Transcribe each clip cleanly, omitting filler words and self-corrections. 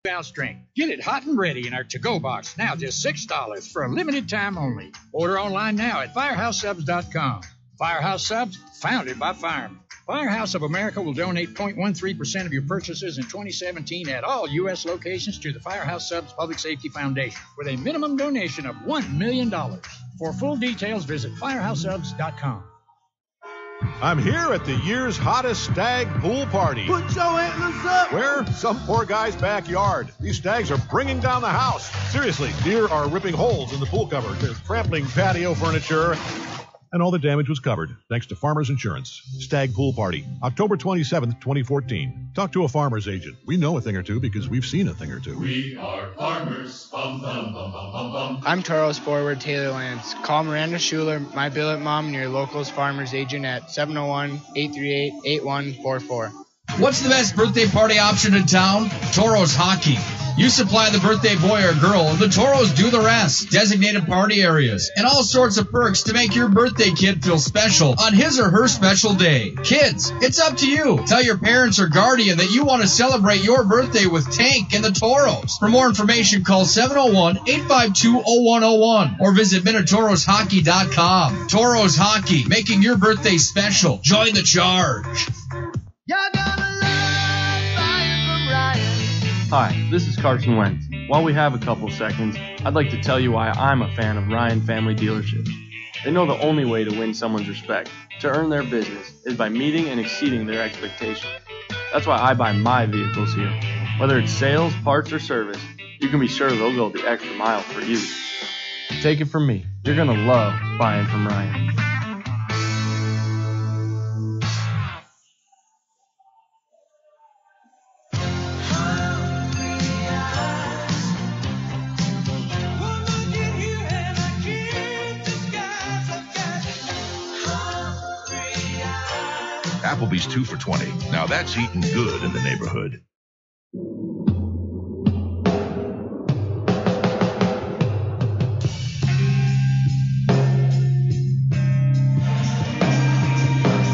6-pound strength. Get it hot and ready in our to-go box, now just $6 for a limited time only. Order online now at FirehouseSubs.com. Firehouse Subs, founded by firemen. Firehouse of America will donate 0.13% of your purchases in 2017 at all U.S. locations to the Firehouse Subs Public Safety Foundation with a minimum donation of $1 million. For full details, visit FirehouseSubs.com. I'm here at the year's hottest stag pool party. Put your antlers up! Where? Some poor guy's backyard. These stags are bringing down the house. Seriously, deer are ripping holes in the pool cover. They're trampling patio furniture. And all the damage was covered, thanks to Farmers Insurance. Stag Pool Party, October 27th, 2014. Talk to a farmer's agent. We know a thing or two because we've seen a thing or two. We are farmers. Bum, bum, bum, bum, bum, bum. I'm Toros forward Taylor Lance. Call Miranda Schuler, my billet mom, and your local's farmer's agent at 701-838-8144. What's the best birthday party option in town? Toros Hockey. You supply the birthday boy or girl, the Toros do the rest. Designated party areas and all sorts of perks to make your birthday kid feel special on his or her special day. Kids, it's up to you. Tell your parents or guardian that you want to celebrate your birthday with Tank and the Toros. For more information, call 701-852-0101 or visit MinotaurosHockey.com. Toros Hockey, making your birthday special. Join the charge. Hi, this is Carson Wentz. While we have a couple seconds, I'd like to tell you why I'm a fan of Ryan Family Dealerships. They know the only way to win someone's respect, to earn their business, is by meeting and exceeding their expectations. That's why I buy my vehicles here. Whether it's sales, parts, or service, you can be sure they'll go the extra mile for you. Take it from me, you're going to love buying from Ryan. Applebee's 2 for $20. Now that's eating good in the neighborhood.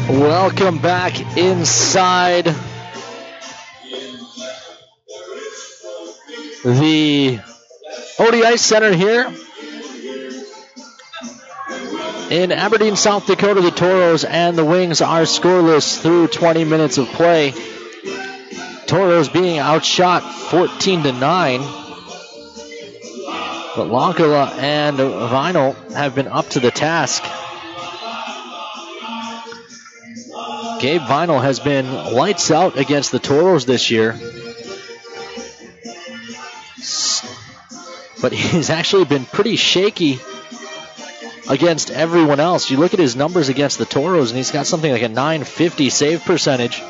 Welcome back inside the ODI Center here in Aberdeen, South Dakota. The Toros and the Wings are scoreless through 20 minutes of play. Toros being outshot 14-9. But Lonkala and Vinyl have been up to the task. Gabe Vinyl has been lights out against the Toros this year. But he's actually been pretty shaky against everyone else. You look at his numbers against the Toros, and he's got something like a .950 save percentage.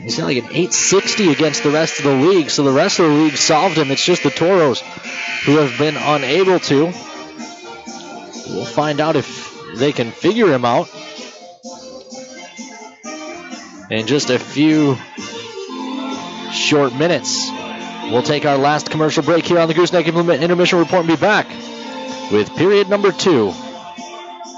He's got like an .860 against the rest of the league, so the rest of the league solved him. It's just the Toros who have been unable to. We'll find out if they can figure him out in just a few short minutes. We'll take our last commercial break here on the Gooseneck Intermission Report and be back with period number 2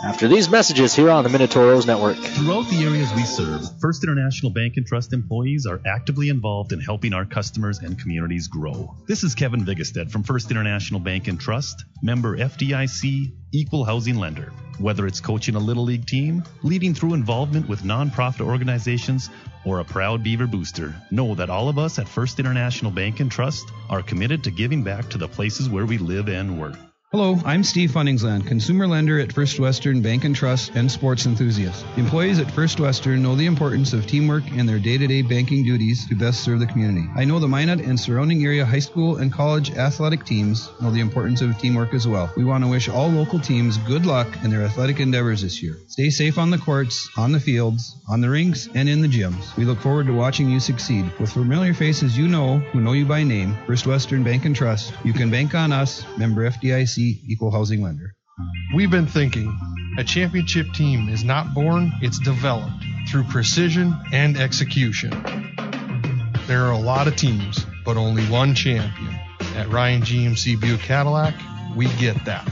after these messages here on the Minotauros Network. Throughout the areas we serve, First International Bank and Trust employees are actively involved in helping our customers and communities grow. This is Kevin Vigestad from First International Bank and Trust, member FDIC, equal housing lender. Whether it's coaching a Little League team, leading through involvement with nonprofit organizations, or a proud Beaver booster, know that all of us at First International Bank and Trust are committed to giving back to the places where we live and work. Hello, I'm Steve Funningsland, consumer lender at First Western Bank and Trust and sports enthusiast. Employees at First Western know the importance of teamwork in their day-to-day banking duties to best serve the community. I know the Minot and surrounding area high school and college athletic teams know the importance of teamwork as well. We want to wish all local teams good luck in their athletic endeavors this year. Stay safe on the courts, on the fields, on the rinks, and in the gyms. We look forward to watching you succeed. With familiar faces you know, who know you by name, First Western Bank and Trust, you can bank on us, member FDIC, equal housing lender. We've been thinking, a championship team is not born, it's developed through precision and execution. There are a lot of teams, but only one champion. At Ryan GMC Buick Cadillac, we get that.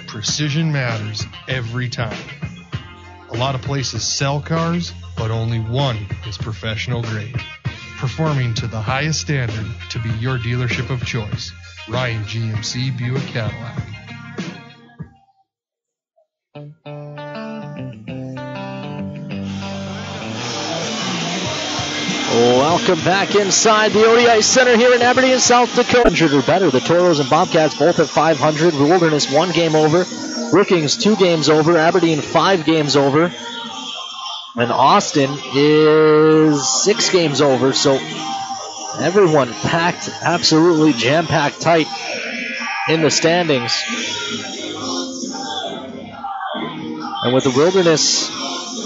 Precision matters every time. A lot of places sell cars, but only one is professional grade. performing to the highest standard to be your dealership of choice. Ryan GMC Buick Cadillac. Welcome back inside the ODI Center here in Aberdeen, South Dakota. 100 or better. The Toros and Bobcats both at 500. Wilderness 1 game over. Brookings 2 games over. Aberdeen 5 games over. And Austin is 6 games over. So everyone packed, absolutely jam-packed tight in the standings. And with the Wilderness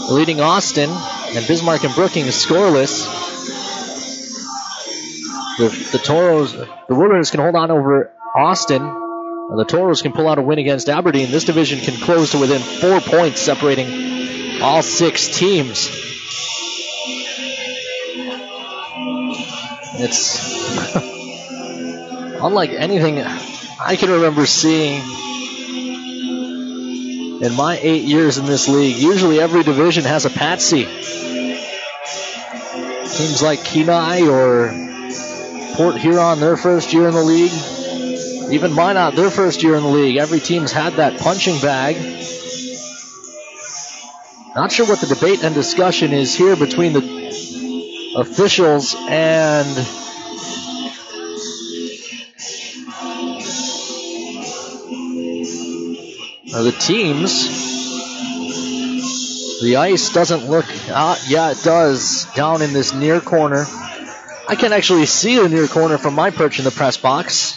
leading Austin and Bismarck and Brookings scoreless, the Toros, the Wilderness can hold on over Austin, and the Toros can pull out a win against Aberdeen. This division can close to within 4 points, separating all 6 teams. It's unlike anything I can remember seeing in my 8 years in this league. Usually every division has a patsy. Teams like Kenai or Port Huron, their first year in the league. Even Minot, their first year in the league. Every team's had that punching bag. Not sure what the debate and discussion is here between the officials and the teams. The ice doesn't look, yeah, it does, down in this near corner. I can actually see the near corner from my perch in the press box.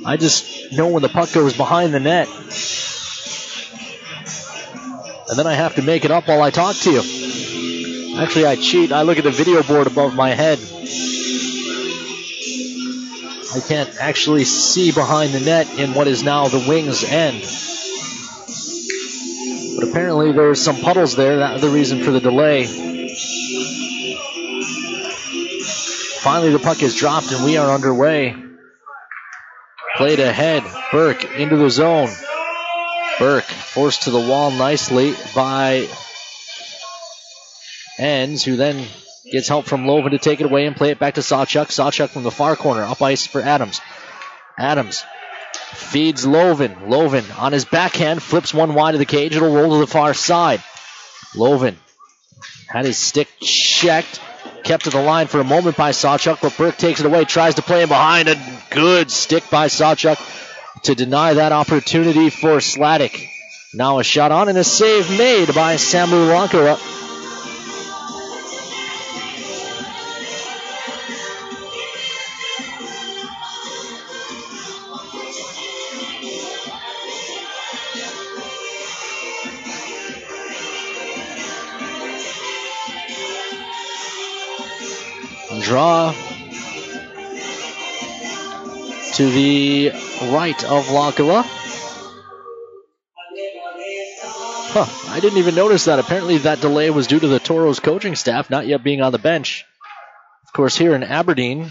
I just know when the puck goes behind the net. And then I have to make it up while I talk to you. Actually, I cheat. I look at the video board above my head. I can't actually see behind the net in what is now the wing's end. But apparently there's some puddles there. That's the reason for the delay. Finally, the puck is dropped, and we are underway. Played ahead. Burke into the zone. Burke forced to the wall nicely by Enns, who then gets help from Loven to take it away and play it back to Sawchuk. Sawchuk from the far corner, up ice for Adams. Adams feeds Loven. Loven on his backhand, flips one wide of the cage. It'll roll to the far side. Loven had his stick checked. Kept to the line for a moment by Sawchuk, but Burke takes it away, tries to play him behind. A good stick by Sawchuk to deny that opportunity for Sladek. Now a shot on and a save made by Samu Lankara. Draw to the right of Lankala. I didn't even notice that. Apparently that delay was due to the Toros coaching staff not yet being on the bench. Of course, here in Aberdeen,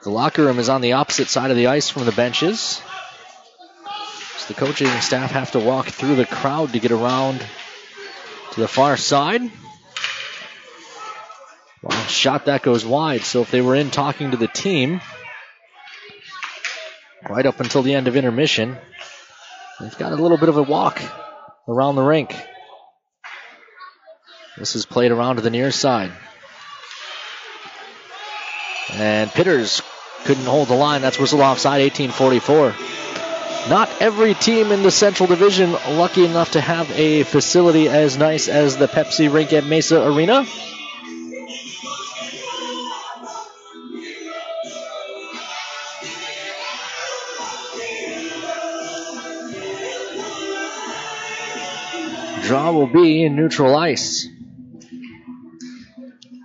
the locker room is on the opposite side of the ice from the benches. So the coaching staff have to walk through the crowd to get around to the far side. Well, shot that goes wide, so if they were in talking to the team right up until the end of intermission, they've got a little bit of a walk around the rink. This is played around to the near side. And Pitters couldn't hold the line. That's whistle offside, 18:44. Not every team in the Central Division lucky enough to have a facility as nice as the Pepsi rink at Mesa Arena. Draw will be in neutral ice.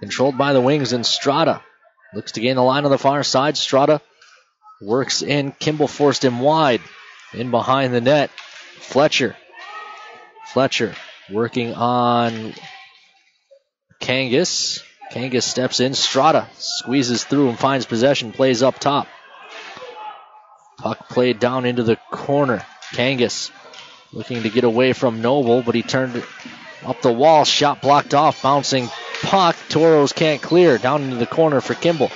Controlled by the wings and Strada. Looks to gain the line on the far side. Strada works in. Kimball forced him wide. In behind the net. Fletcher. Fletcher working on Kangas. Kangas steps in. Strada squeezes through and finds possession. Plays up top. Puck played down into the corner. Kangas looking to get away from Noble, but he turned Up the wall, shot blocked off, bouncing puck. Toros can't clear. Down into the corner for Kimball.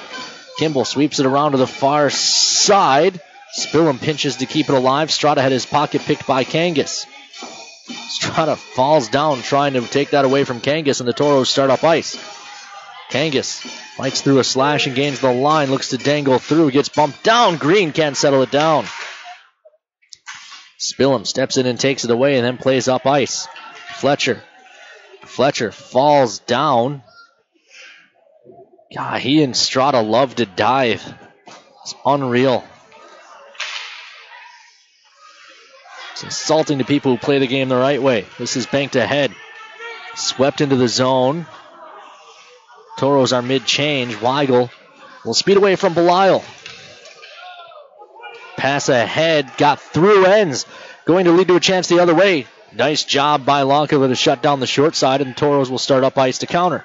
Kimball sweeps it around to the far side. Spillum pinches to keep it alive. Strata had his pocket picked by Kangas. Strata falls down trying to take that away from Kangas, and the Toros start up ice. Kangas fights through a slash and gains the line. Looks to dangle through. Gets bumped down. Green can't settle it down. Spillum steps in and takes it away and then plays up ice. Fletcher falls down. God, he and Strata love to dive. It's unreal. It's insulting to people who play the game the right way. This is banked ahead. Swept into the zone. Toros are mid-change. Weigel will speed away from Belial. Pass ahead. Got through ends. Going to lead to a chance the other way. Nice job by Lonkova to shut down the short side, and the Toros will start up ice to counter.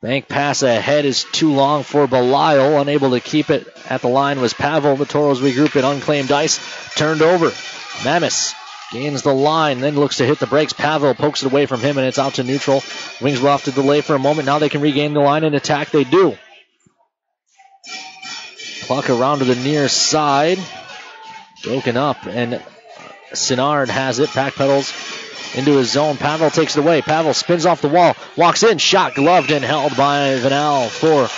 Bank pass ahead is too long for Belial. Unable to keep it at the line was Pavel. The Toros regroup in unclaimed ice. Turned over. Mamis gains the line, then looks to hit the brakes. Pavel pokes it away from him, and it's out to neutral. Wings will have to delay for a moment. Now they can regain the line and attack. They do. Puck around to the near side. Broken up, and Sinard has it. Pack pedals into his zone. Pavel takes it away. Pavel spins off the wall. Walks in. Shot gloved and held by Vanal for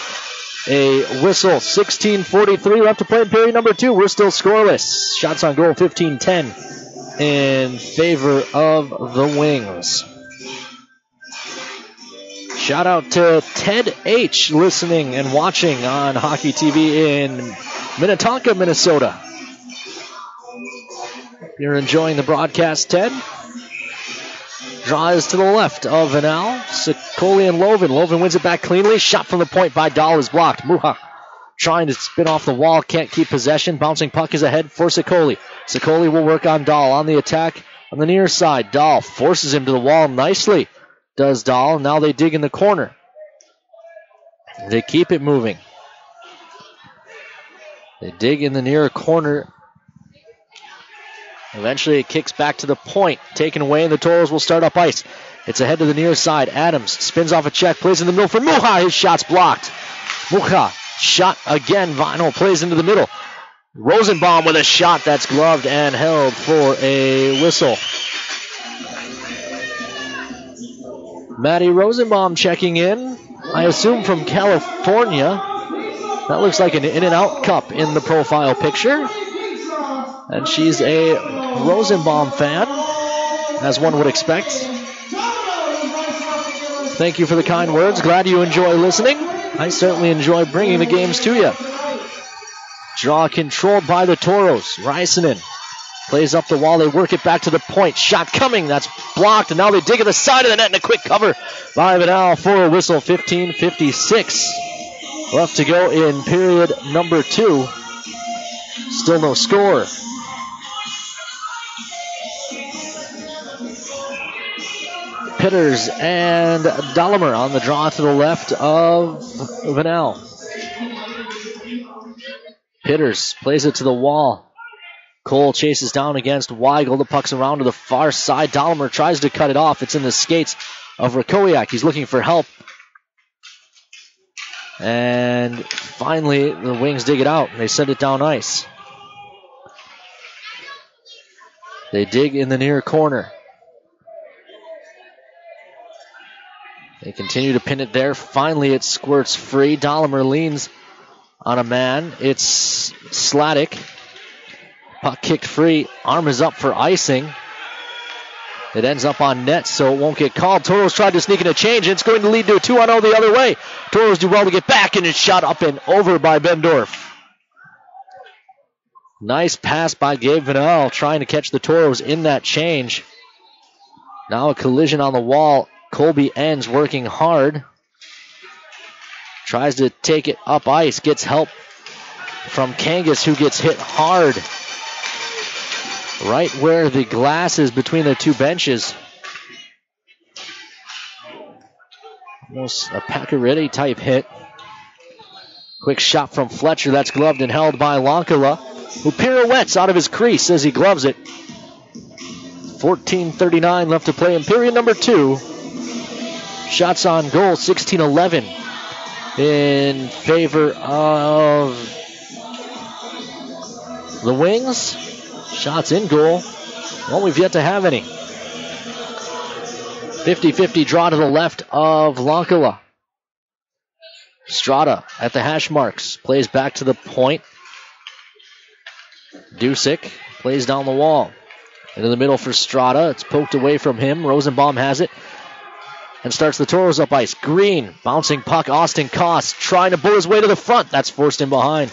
a whistle. 16:43 left to play in period number 2. We're still scoreless. Shots on goal 15-10 in favor of the Wings. Shout out to Ted H. listening and watching on Hockey TV in Minnetonka, Minnesota. If you're enjoying the broadcast, Ted. Draw is to the left of Vanal. Sikoli and Lovin. Lovin wins it back cleanly. Shot from the point by Dahl is blocked. Muha trying to spin off the wall. Can't keep possession. Bouncing puck is ahead for Sikoli. Sikoli will work on Dahl on the attack on the near side. Dahl forces him to the wall nicely. Does Dahl. Now they dig in the corner. They keep it moving. They dig in the near corner. Eventually it kicks back to the point. Taken away, and the Toros will start up ice. It's ahead to the near side. Adams spins off a check, plays in the middle for Muha. His shot's blocked. Muha shot again. Vinyl plays into the middle. Rosenbaum with a shot that's gloved and held for a whistle. Matty Rosenbaum checking in. I assume from California. That looks like an In-N-Out cup in the profile picture. And she's a Rosenbaum fan, as one would expect. Thank you for the kind words. Glad you enjoy listening. I certainly enjoy bringing the games to you. Draw controlled by the Toros. Rysanen plays up the wall. They work it back to the point. Shot coming. That's blocked. And now they dig at the side of the net, and a quick cover by Vanal for a whistle. 15:56 left to go in period number 2. Still no score. Pitters and Dahlemer on the draw to the left of Vanal. Pitters plays it to the wall. Cole chases down against Weigel. The puck's around to the far side. Dahlemer tries to cut it off. It's in the skates of Rakowiak. He's looking for help. And finally, the Wings dig it out. They send it down ice. They dig in the near corner. They continue to pin it there. Finally, it squirts free. Dahlemer leans on a man. It's Sladek. Puck kicked free. Arm is up for icing. It ends up on net, so it won't get called. Toros tried to sneak in a change, and it's going to lead to a 2-on-0 the other way. Toros do well to get back, and it's shot up and over by Bendorf. Nice pass by Gabe Vanal, trying to catch the Toros in that change. Now a collision on the wall. Colby ends working hard. Tries to take it up ice. Gets help from Kangas, who gets hit hard. Right where the glass is between the two benches. Almost a Pacioretty type hit. Quick shot from Fletcher. That's gloved and held by Lonkala, who pirouettes out of his crease as he gloves it. 14:39 left to play in period number 2. Shots on goal, 16-11 in favor of the Wings. Shots in goal, well, we've yet to have any. 50-50 draw to the left of Lonkala. Strada at the hash marks. Plays back to the point. Dusick plays down the wall. Into the middle for Strada. It's poked away from him. Rosenbaum has it. And starts the Toros up ice. Green, bouncing puck. Austin Koss trying to bull his way to the front. That's forced in behind.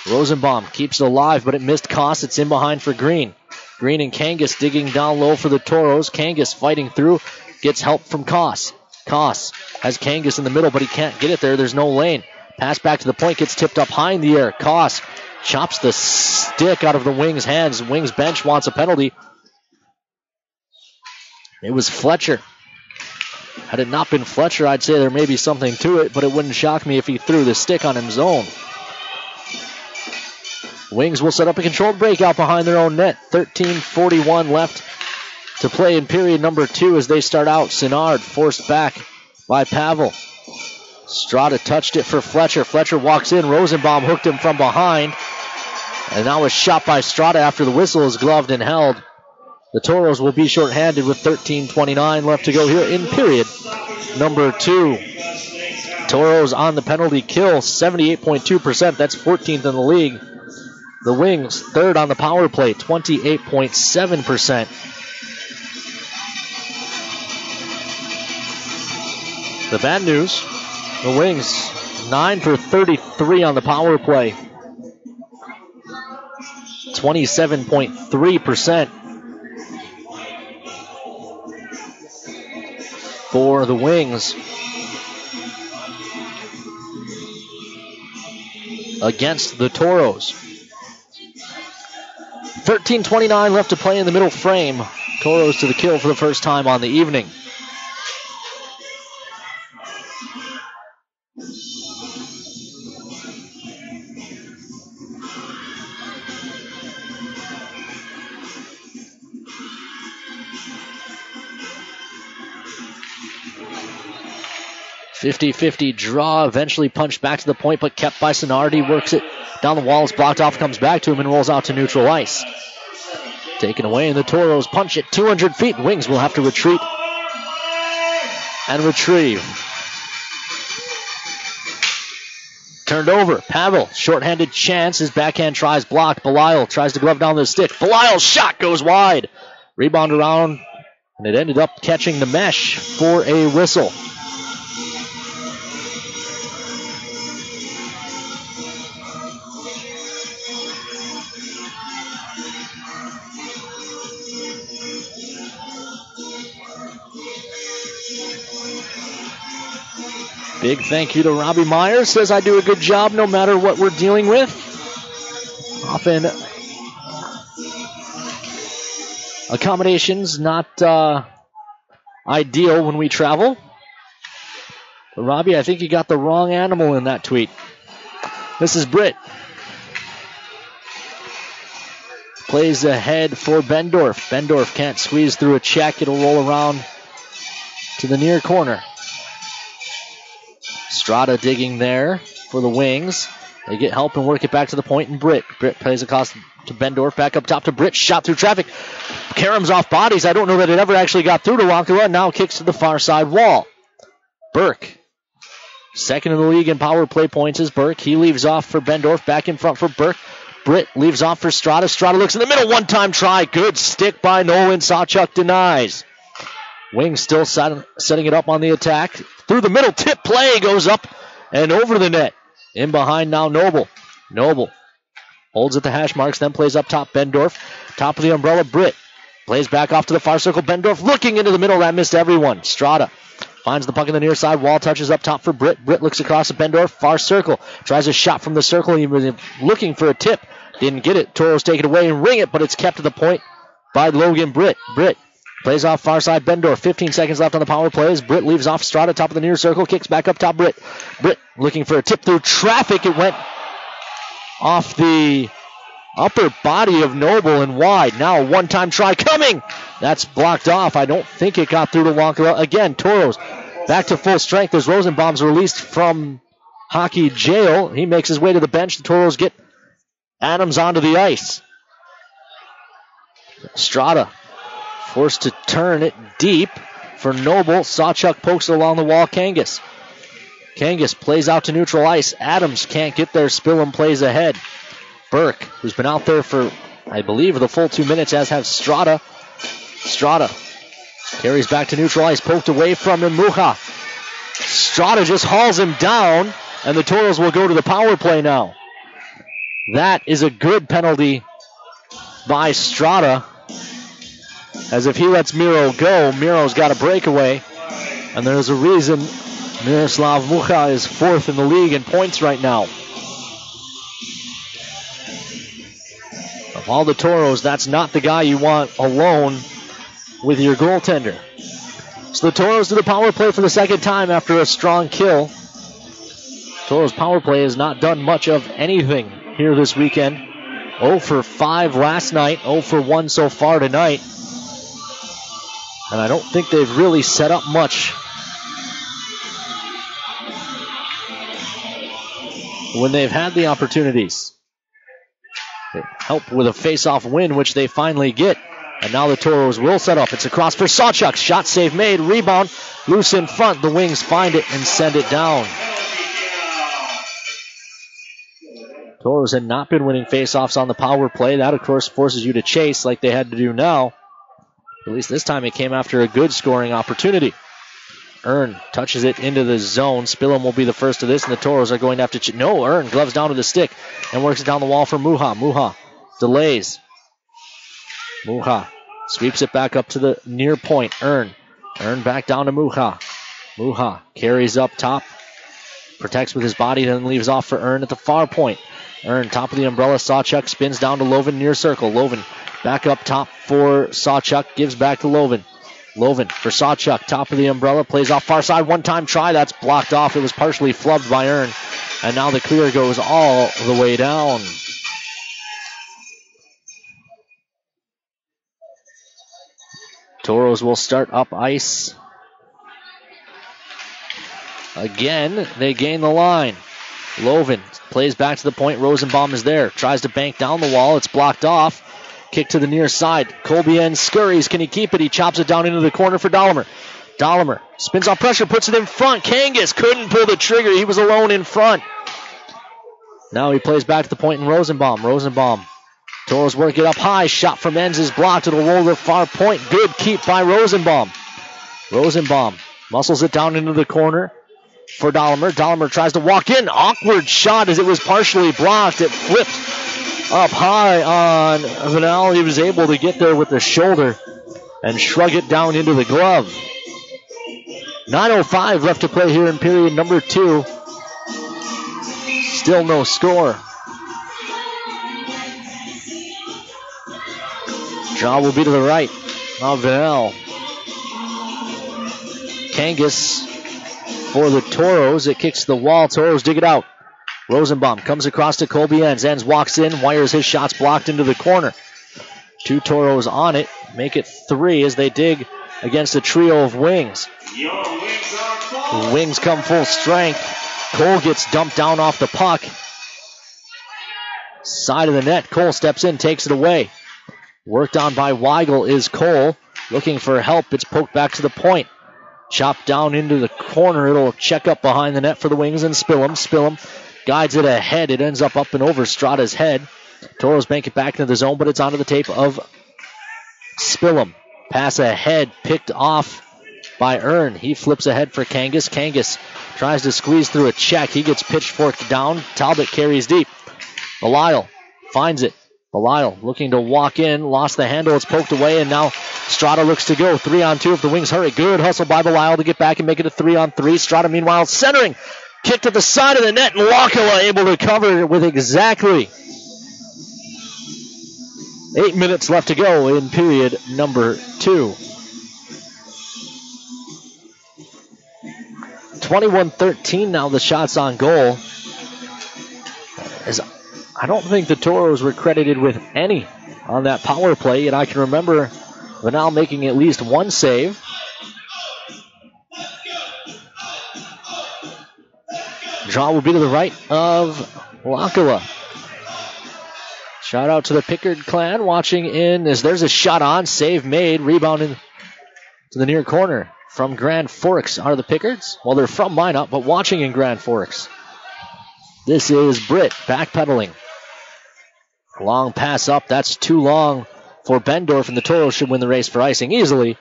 Rosenbaum keeps it alive, but it missed Koss. It's in behind for Green. Green and Kangas digging down low for the Toros. Kangas fighting through. Gets help from Koss. Koss has Kangas in the middle, but he can't get it there. There's no lane. Pass back to the point. Gets tipped up high in the air. Koss chops the stick out of the Wings' hands. Wings bench wants a penalty. It was Fletcher. Had it not been Fletcher, I'd say there may be something to it, but it wouldn't shock me if he threw the stick on his own. Wings will set up a controlled breakout behind their own net. 13:41 left to play in period number 2 as they start out. Sinnard forced back by Pavel. Strada touched it for Fletcher. Fletcher walks in. Rosenbaum hooked him from behind. And now a shot by Strada after the whistle is gloved and held. The Toros will be shorthanded with 13:29 left to go here in period number 2. Toros on the penalty kill, 78.2%. That's 14th in the league. The Wings, third on the power play, 28.7%. The bad news, the Wings, 9 for 33 on the power play. 27.3% for the Wings against the Toros. 13:29 left to play in the middle frame. Toros to the kill for the first time on the evening. .50 draw, eventually punched back to the point, but kept by Sinnard. Works it down the wall, it's blocked off, comes back to him, and rolls out to neutral ice. Taken away, and the Toros punch it 200 feet. Wings will have to retreat and retrieve. Turned over. Pavel, shorthanded chance. His backhand tries blocked. Belisle tries to glove down the stick. Belisle's shot goes wide. Rebound around, and it ended up catching the mesh for a whistle. Big thank you to Robbie Myers. Says I do a good job no matter what we're dealing with. Often accommodations not ideal when we travel. But Robbie, I think you got the wrong animal in that tweet. This is Britt. Plays ahead for Bendorf. Bendorf can't squeeze through a check. It'll roll around to the near corner. Strada digging there for the Wings. They get help and work it back to the point, and Britt. Britt plays across to Bendorf, back up top to Britt. Shot through traffic. Karam's off bodies. I don't know that it ever actually got through to Lonkala. Now kicks to the far side wall. Burke. Second in the league in power play points is Burke. He leaves off for Bendorf. Back in front for Burke. Britt leaves off for Strada. Strada looks in the middle. One-time try. Good stick by Nolan. Sawchuk denies. Wings still setting it up on the attack. Through the middle, tip play goes up and over the net. In behind now, Noble. Noble holds at the hash marks, then plays up top, Bendorf. Top of the umbrella, Britt. Plays back off to the far circle, Bendorf looking into the middle. That missed everyone. Strada finds the puck in the near side. Wall touches up top for Britt. Britt looks across at Bendorf, far circle. Tries a shot from the circle. He was looking for a tip. Didn't get it. Toros take it away and ring it, but it's kept to the point by Logan Britt. Britt plays off far side Bendorf. 15 seconds left on the power plays. Britt leaves off Strada, top of the near circle. Kicks back up top Britt. Britt looking for a tip through traffic. It went off the upper body of Noble and wide. Now a one-time try coming That's blocked off. I don't think it got through to Walker. Again, Toros back to full strength as Rosenbaum's released from hockey jail. He makes his way to the bench. The Toros get Adams onto the ice. Strada forced to turn it deep for Noble. Sawchuk pokes it along the wall. Kangas plays out to neutral ice. Adams can't get there. Spillum plays ahead. Burke, who's been out there for, I believe, the full 2 minutes, as have Strada. Strada carries back to neutral ice. Poked away from him. Mucha. Strada just hauls him down, and the Toros will go to the power play now. That is a good penalty by Strada, as if he lets Miro go, Miro's got a breakaway, and there's a reason Miroslav Mucha is fourth in the league in points right now. Of all the Toros, that's not the guy you want alone with your goaltender. So the Toros do the power play for the second time after a strong kill. Toros power play has not done much of anything here this weekend. 0 for 5 last night, 0 for 1 so far tonight. And I don't think they've really set up much when they've had the opportunities. They help with a face-off win, which they finally get. And now the Toros will set up. It's a cross for Sawchuk. Shot save made. Rebound. Loose in front. The Wings find it and send it down. Toros had not been winning face-offs on the power play. That, of course, forces you to chase like they had to do now. At least this time it came after a good scoring opportunity. Earn touches it into the zone. Spillum will be the first of this, and the Toros are going to have to... No, Earn gloves down to the stick and works it down the wall for Mucha. Mucha delays. Mucha sweeps it back up to the near point. Earn back down to Mucha. Mucha carries up top. Protects with his body, then leaves off for Earn at the far point. Earn top of the umbrella. Sawchuk spins down to Loven near circle. Loven back up top for Sawchuk. Gives back to Loven. Loven for Sawchuk. Top of the umbrella. Plays off far side. One-time try. That's blocked off. It was partially flubbed by Earn. And now the clear goes all the way down. Toros will start up ice. Again, they gain the line. Loven plays back to the point. Rosenbaum is there. Tries to bank down the wall. It's blocked off. Kick to the near side. Colbien scurries. Can he keep it? He chops it down into the corner for Dahlemer. Dahlemer spins off pressure, puts it in front. Kangas couldn't pull the trigger. He was alone in front. Now he plays back to the point in Rosenbaum. Rosenbaum. Toros work it up high. Shot from Enns is blocked. It'll roll to the far point. Good keep by Rosenbaum. Rosenbaum muscles it down into the corner for Dahlemer. Dahlemer tries to walk in. Awkward shot as it was partially blocked. It flipped up high on Vanel. He was able to get there with the shoulder and shrug it down into the glove. 9:05 left to play here in period number 2. Still no score. Draw will be to the right. Now Vanel. Kangas for the Toros. It kicks the wall. Toros dig it out. Rosenbaum comes across to Colby Enns. Enns walks in, wires his shots blocked into the corner. 2 Toros on it. Make it 3 as they dig against a trio of Wings. The Wings come full strength. Cole gets dumped down off the puck. Side of the net. Cole steps in, takes it away. Worked on by Weigel is Cole. Looking for help. It's poked back to the point. Chopped down into the corner. It'll check up behind the net for the Wings and Spillum. Spillum guides it ahead. It ends up and over Strada's head. Toros bank it back into the zone, but it's onto the tape of Spillum. Pass ahead, picked off by Earn. He flips ahead for Kangas. Kangas tries to squeeze through a check. He gets pitchforked down. Talbot carries deep. Belisle finds it. Belisle looking to walk in. Lost the handle. It's poked away, and now Strada looks to go. 3-on-2 if the Wings hurry. Good hustle by Belisle to get back and make it a 3-on-3. Strada, meanwhile, centering. Kick to the side of the net, and Wakala able to cover it with exactly 8 minutes left to go in period number 2. 21-13 now the shots on goal. As I don't think the Toros were credited with any on that power play, yet I can remember Vanal making at least one save. Draw will be to the right of Lakala. Shout out to the Pickard clan watching in as there's a shot on. Save made. Rebound in to the near corner from Grand Forks. Are the Pickards? Well, they're from Minot, but watching in Grand Forks. This is Britt backpedaling. Long pass up. That's too long for Bendorf, and the Toros should win the race for icing easily.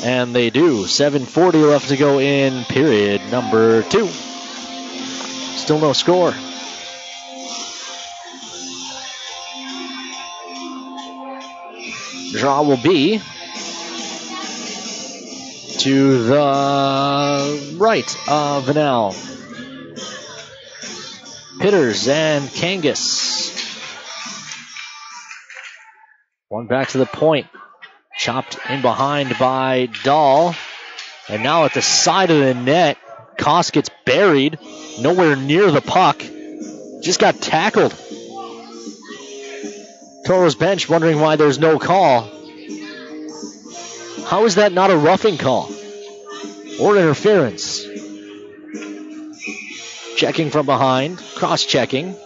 And they do. 7:40 left to go in period number 2. Still no score. Draw will be to the right of Vanal. Pitters and Kangas. One back to the point. Chopped in behind by Dahl. And now at the side of the net, Koss gets buried. Nowhere near the puck. Just got tackled. Toros bench wondering why there's no call. How is that not a roughing call? Or interference? Checking from behind. Cross-checking.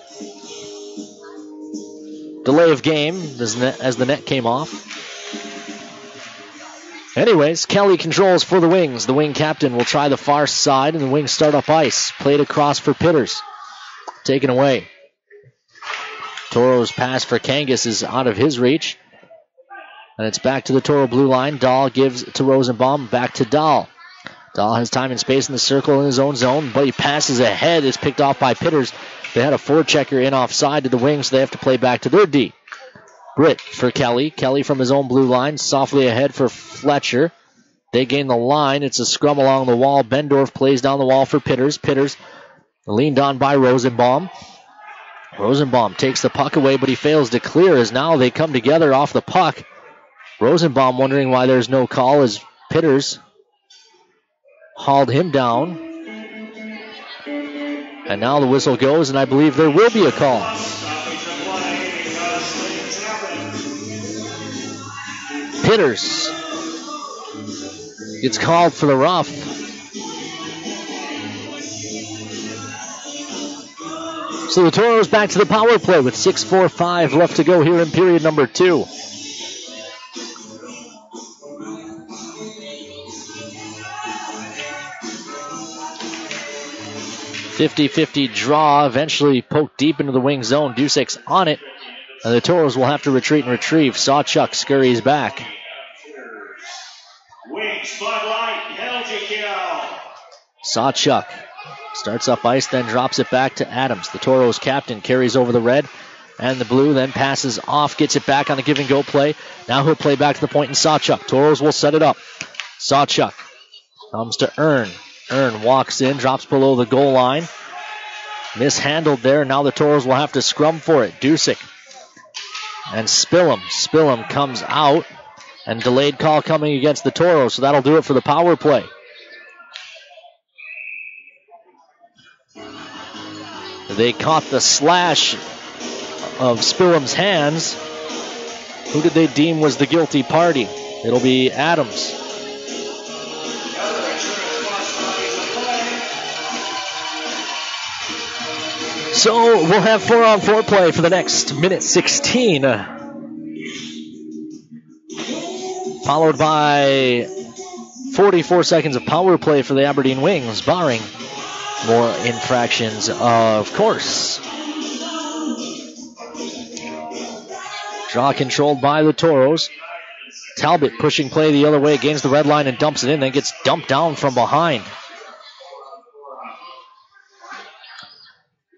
Delay of game as the net came off. Anyways, Kelly controls for the Wings. The Wing captain will try the far side, and the Wings start up ice. Played across for Pitters. Taken away. Toro's pass for Kangas is out of his reach. And it's back to the Toro blue line. Dahl gives to Rosenbaum. Back to Dahl. Dahl has time and space in the circle in his own zone, but he passes ahead. It's picked off by Pitters. They had a forechecker in offside to the Wings, so they have to play back to their D. Britt for Kelly. Kelly from his own blue line. Softly ahead for Fletcher. They gain the line. It's a scrum along the wall. Bendorf plays down the wall for Pitters. Pitters leaned on by Rosenbaum. Rosenbaum takes the puck away, but he fails to clear as now they come together off the puck. Rosenbaum wondering why there's no call as Pitters hauled him down. And now the whistle goes, and I believe there will be a call. Pitters gets called for the rough. So the Toros back to the power play with 6:45 left to go here in period number 2. .50-50 draw, eventually poked deep into the wing zone. Dusek's on it, and the Toros will have to retreat and retrieve. Sawchuk scurries back. Sawchuk starts up ice, then drops it back to Adams. The Toros captain carries over the red and the blue, then passes off, gets it back on a give-and-go play. Now he'll play back to the point in Sawchuk. Toros will set it up. Sawchuk comes to Earn. Earn walks in, drops below the goal line. Mishandled there. Now the Toros will have to scrum for it. Dusek and Spillum. Spillum comes out, and delayed call coming against the Toros, so that'll do it for the power play. They caught the slash of Spillum's hands. Who did they deem was the guilty party? It'll be Adams. So we'll have 4-on-4 play for the next minute 16. Followed by 44 seconds of power play for the Aberdeen Wings, barring more infractions, of course. Draw controlled by the Toros. Talbot pushing play the other way, gains the red line and dumps it in, then gets dumped down from behind.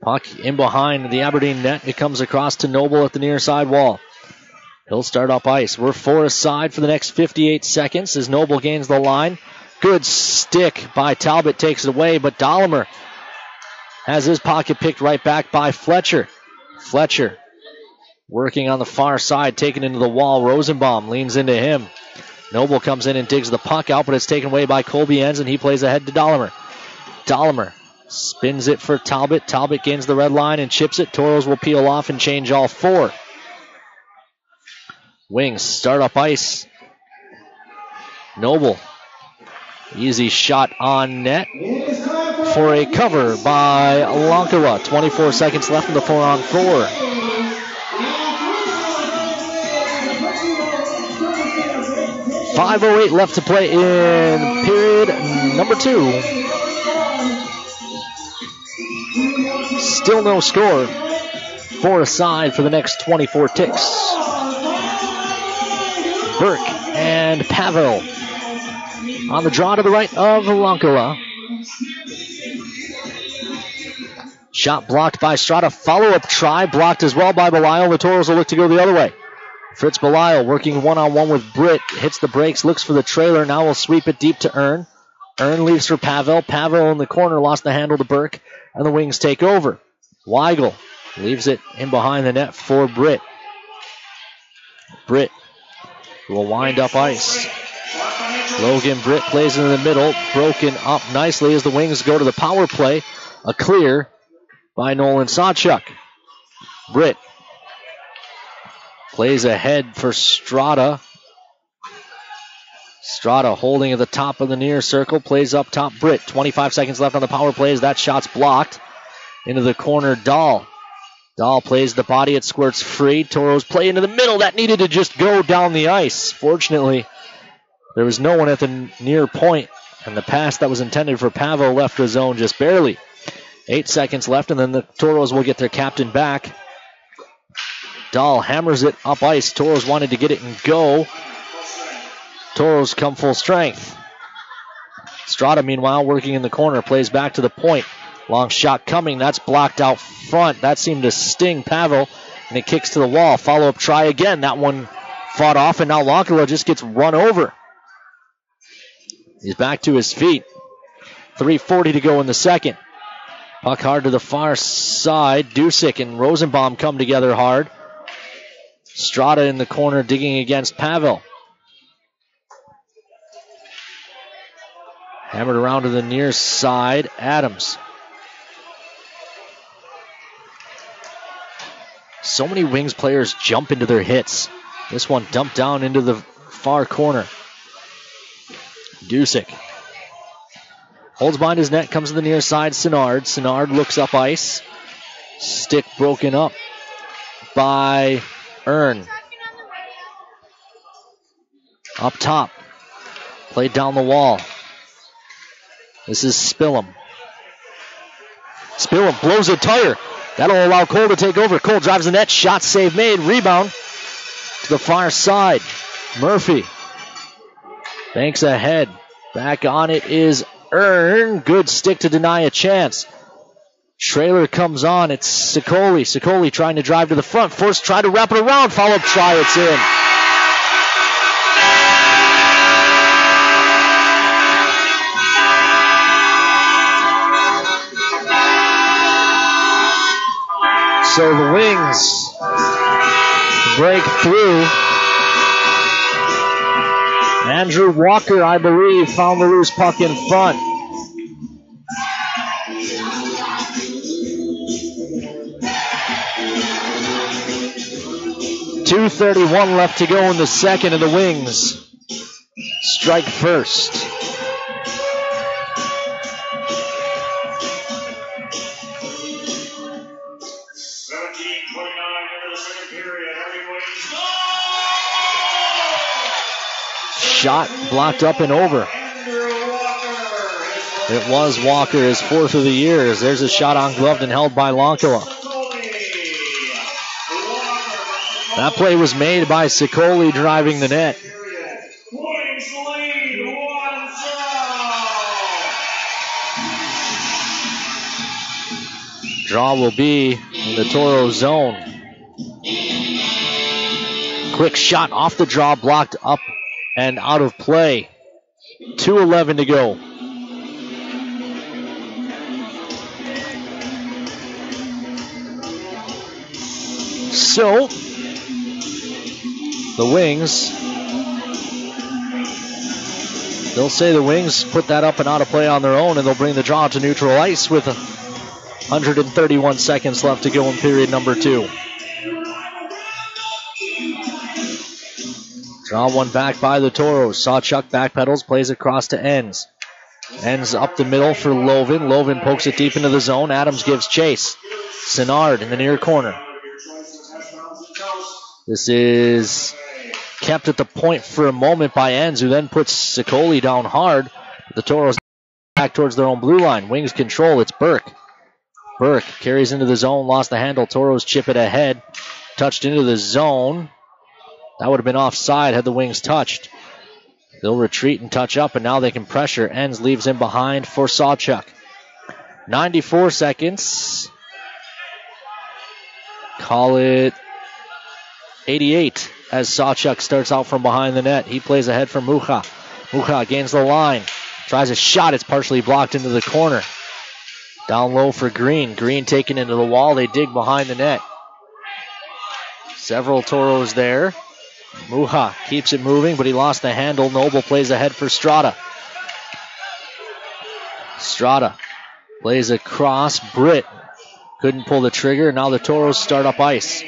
Puck in behind the Aberdeen net. It comes across to Noble at the near side wall. He'll start up ice. We're 4 aside for the next 58 seconds as Noble gains the line. Good stick by Talbot, takes it away, but Dahlemer has his pocket picked right back by Fletcher. Fletcher working on the far side, taken into the wall. Rosenbaum leans into him. Noble comes in and digs the puck out, but it's taken away by Colby Enns, and he plays ahead to Dahlemer. Dahlemer spins it for Talbot. Talbot gains the red line and chips it. Toros will peel off and change all 4. Wings start up ice Noble. Easy shot on net for a cover by Lonkala. 24 seconds left in the 4-on-4. .508 left to play in period number 2. Still no score. 4 aside for the next 24 ticks. Burke and Pavel on the draw to the right of Lonkala. Shot blocked by Strada. Follow-up try blocked as well by Belial. The Toros will look to go the other way. Fritz Belial working one-on-one with Britt. Hits the brakes, looks for the trailer. Now will sweep it deep to Earn. Earn leaves for Pavel. Pavel in the corner lost the handle to Burke, and the Wings take over. Weigel leaves it in behind the net for Britt. Britt will wind up ice. Logan Britt plays into the middle. Broken up nicely as the Wings go to the power play. A clear by Nolan Sawchuk. Britt plays ahead for Strada. Strada holding at the top of the near circle. Plays up top. Britt. 25 seconds left on the power play as that shot's blocked. Into the corner, Dahl. Dahl plays the body. It squirts free. Toros play into the middle. That needed to just go down the ice. Fortunately, there was no one at the near point, and the pass that was intended for Pavel left the zone just barely. 8 seconds left, and then the Toros will get their captain back. Dahl hammers it up ice. Toros wanted to get it and go. Toros come full strength. Strada, meanwhile, working in the corner, plays back to the point. Long shot coming. That's blocked out front. That seemed to sting Pavel, and it kicks to the wall. Follow-up try again. That one fought off, and now Lonkala just gets run over. He's back to his feet. 3:40 to go in the second. Puck hard to the far side. Dusick and Rosenbaum come together hard. Strada in the corner digging against Pavel. Hammered around to the near side. Adams. So many Wings players jump into their hits. This one dumped down into the far corner. Dusick holds behind his net, comes to the near side. Sinnard. Sinnard looks up ice. Stick broken up by Earn. Up top. Played down the wall. This is Spillum. Spillum blows a tire. That'll allow Cole to take over. Cole drives the net. Shot save made. Rebound to the far side. Murphy banks ahead. Back on it is Earn. Good stick to deny a chance. Trailer comes on. It's Sicoli. Sicoli trying to drive to the front. Forced try to wrap it around. Follow-up try. It's in. So the Wings break through. Andrew Walker, I believe, found the loose puck in front. .231 left to go in the second, and the Wings strike first. Shot blocked up and over. It was Walker, his fourth of the year. There's a shot on gloved and held by Lonkala. That play was made by Sicoli driving the net. Draw will be in the Toro zone. Quick shot off the draw, blocked up and out of play. 2:11 to go. So, the Wings, they'll say the Wings put that up and out of play on their own, and they'll bring the draw to neutral ice with 131 seconds left to go in period number 2. Draw one back by the Toros. Sawchuk backpedals, plays across to Enns. Enns up the middle for Lovin. Lovin pokes it deep into the zone. Adams gives chase. Sinnard in the near corner. This is kept at the point for a moment by Enns, who then puts Sicoli down hard. The Toros back towards their own blue line. Wings control. It's Burke. Burke carries into the zone, lost the handle. Toros chip it ahead. Touched into the zone. That would have been offside had the Wings touched. They'll retreat and touch up, and now they can pressure. Enns leaves him behind for Sawchuk. 94 seconds. Call it 88 as Sawchuk starts out from behind the net. He plays ahead for Mucha. Mucha gains the line. Tries a shot. It's partially blocked into the corner. Down low for Green. Green taken into the wall. They dig behind the net. Several Toros there. Mucha keeps it moving, but he lost the handle. Noble plays ahead for Strada. Strada plays across. Britt couldn't pull the trigger. Now the Toros start up ice.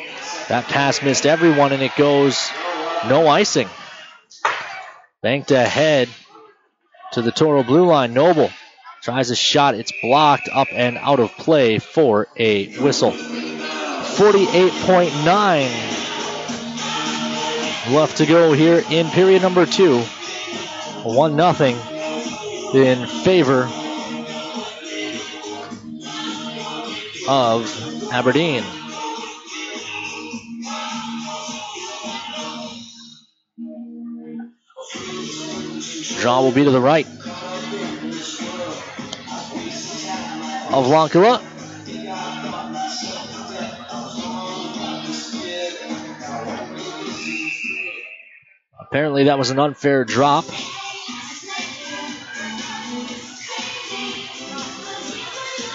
That pass missed everyone, and it goes no icing. Banked ahead to the Toro blue line. Noble tries a shot. It's blocked, up and out of play for a whistle. 48.9 left to go here in period number 2. 1-0 in favor of Aberdeen. Jean will be to the right of Lankila. Apparently that was an unfair drop.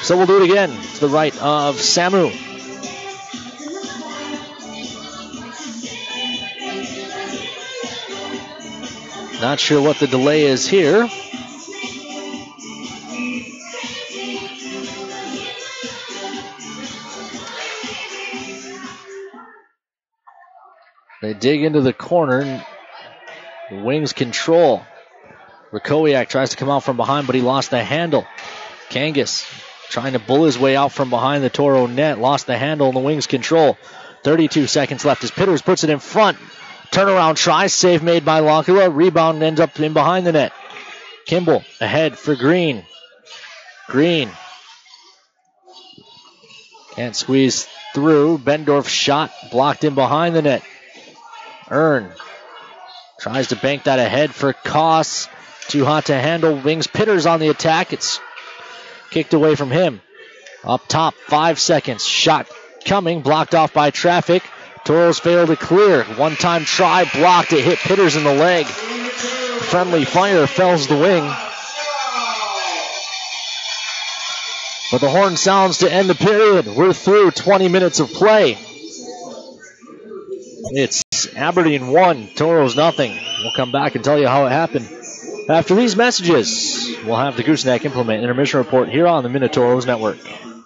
So we'll do it again to the right of Samu. Not sure what the delay is here. They dig into the corner. The Wings control. Rakowiak tries to come out from behind, but he lost the handle. Kangas trying to bull his way out from behind the Toro net. Lost the handle, and the Wings control. 32 seconds left as Pitters puts it in front. Turnaround try, save made by Lankila. Rebound ends up in behind the net. Kimball ahead for Green. Green can't squeeze through. Bendorf shot blocked in behind the net. Earn tries to bank that ahead for Koss. Too hot to handle. Wings Pitters on the attack. It's kicked away from him. Up top, 5 seconds. Shot coming, blocked off by traffic. Toros fail to clear. One-time try, blocked. It hit Pitters in the leg. Friendly fire fells the Wing. But the horn sounds to end the period. We're through 20 minutes of play. It's Aberdeen 1, Toros nothing. We'll come back and tell you how it happened. After these messages, we'll have the Gooseneck Implement Intermission Report here on the Minotauros Network.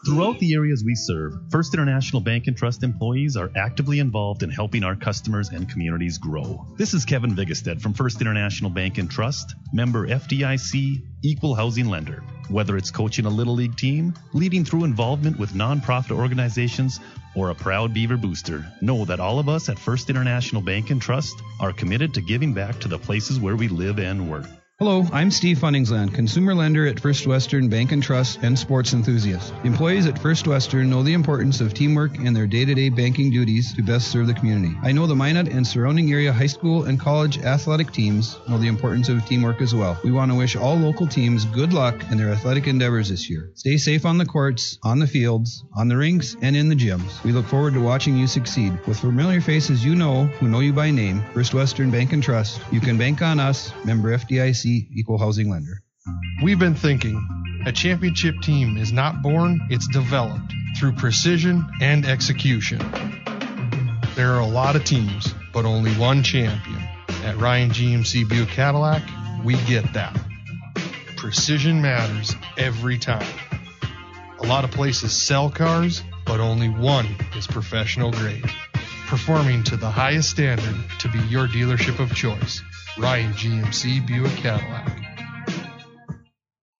Throughout the areas we serve, First International Bank and Trust employees are actively involved in helping our customers and communities grow. This is Kevin Vigestad from First International Bank and Trust, member FDIC, equal housing lender. Whether it's coaching a Little League team, leading through involvement with nonprofit organizations, or a proud Beaver booster, know that all of us at First International Bank and Trust are committed to giving back to the places where we live and work. Hello, I'm Steve Funningsland, consumer lender at First Western Bank and Trust and sports enthusiast. Employees at First Western know the importance of teamwork in their day-to-day banking duties to best serve the community. I know the Minot and surrounding area high school and college athletic teams know the importance of teamwork as well. We want to wish all local teams good luck in their athletic endeavors this year. Stay safe on the courts, on the fields, on the rinks, and in the gyms. We look forward to watching you succeed. With familiar faces you know, who know you by name, First Western Bank and Trust, you can bank on us, member FDIC, equal housing lender. We've been thinking, a championship team is not born, it's developed through precision and execution. There are a lot of teams, but only one champion. At Ryan GMC Buick Cadillac, we get that. Precision matters every time. A lot of places sell cars, but only one is professional grade. performing to the highest standard to be your dealership of choice. Ryan GMC Buick Cadillac.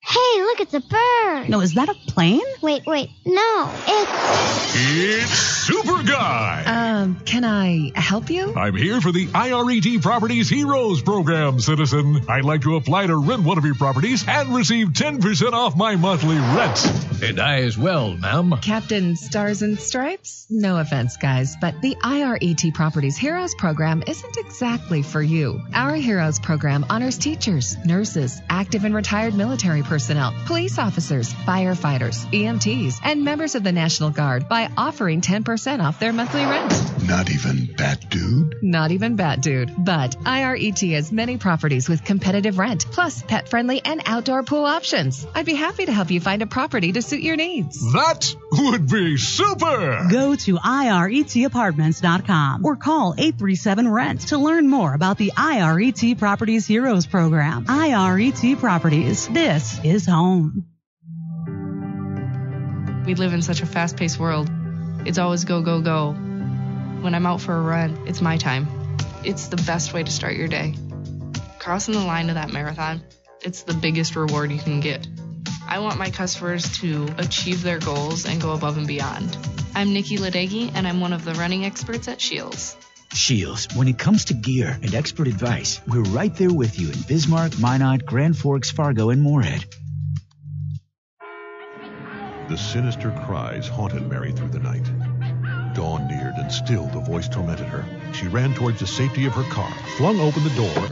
Hey, look, it's a bird. No, is that a plane? Wait, no, It's Super Guy. Can I help you? I'm here for the IRET Properties Heroes Program, citizen. I'd like to apply to rent one of your properties and receive 10% off my monthly rent. And I as well, ma'am. Captain Stars and Stripes? No offense, guys, but the IRET Properties Heroes Program isn't exactly for you. Our Heroes Program honors teachers, nurses, active and retired military personnel, police officers, firefighters, EMTs, and members of the National Guard by offering 10% off their monthly rent. Not even Bat Dude? Not even Bat Dude. But IRET has many properties with competitive rent, plus pet-friendly and outdoor pool options. I'd be happy to help you find a property to suit your needs. That would be super! Go to iretapartments.com or call 837-RENT to learn more about the IRET Properties Heroes Program. IRET Properties. This is home. We live in such a fast-paced world. It's always go, go, go. When I'm out for a run, it's my time. It's the best way to start your day. Crossing the line of that marathon, it's the biggest reward you can get. I want my customers to achieve their goals and go above and beyond. I'm Nikki Ledegi, and I'm one of the running experts at Shields. Shields, when it comes to gear and expert advice, we're right there with you in Bismarck, Minot, Grand Forks, Fargo, and Moorhead. The sinister cries haunted Mary through the night. Dawn neared, and still the voice tormented her. She ran towards the safety of her car, flung open the door,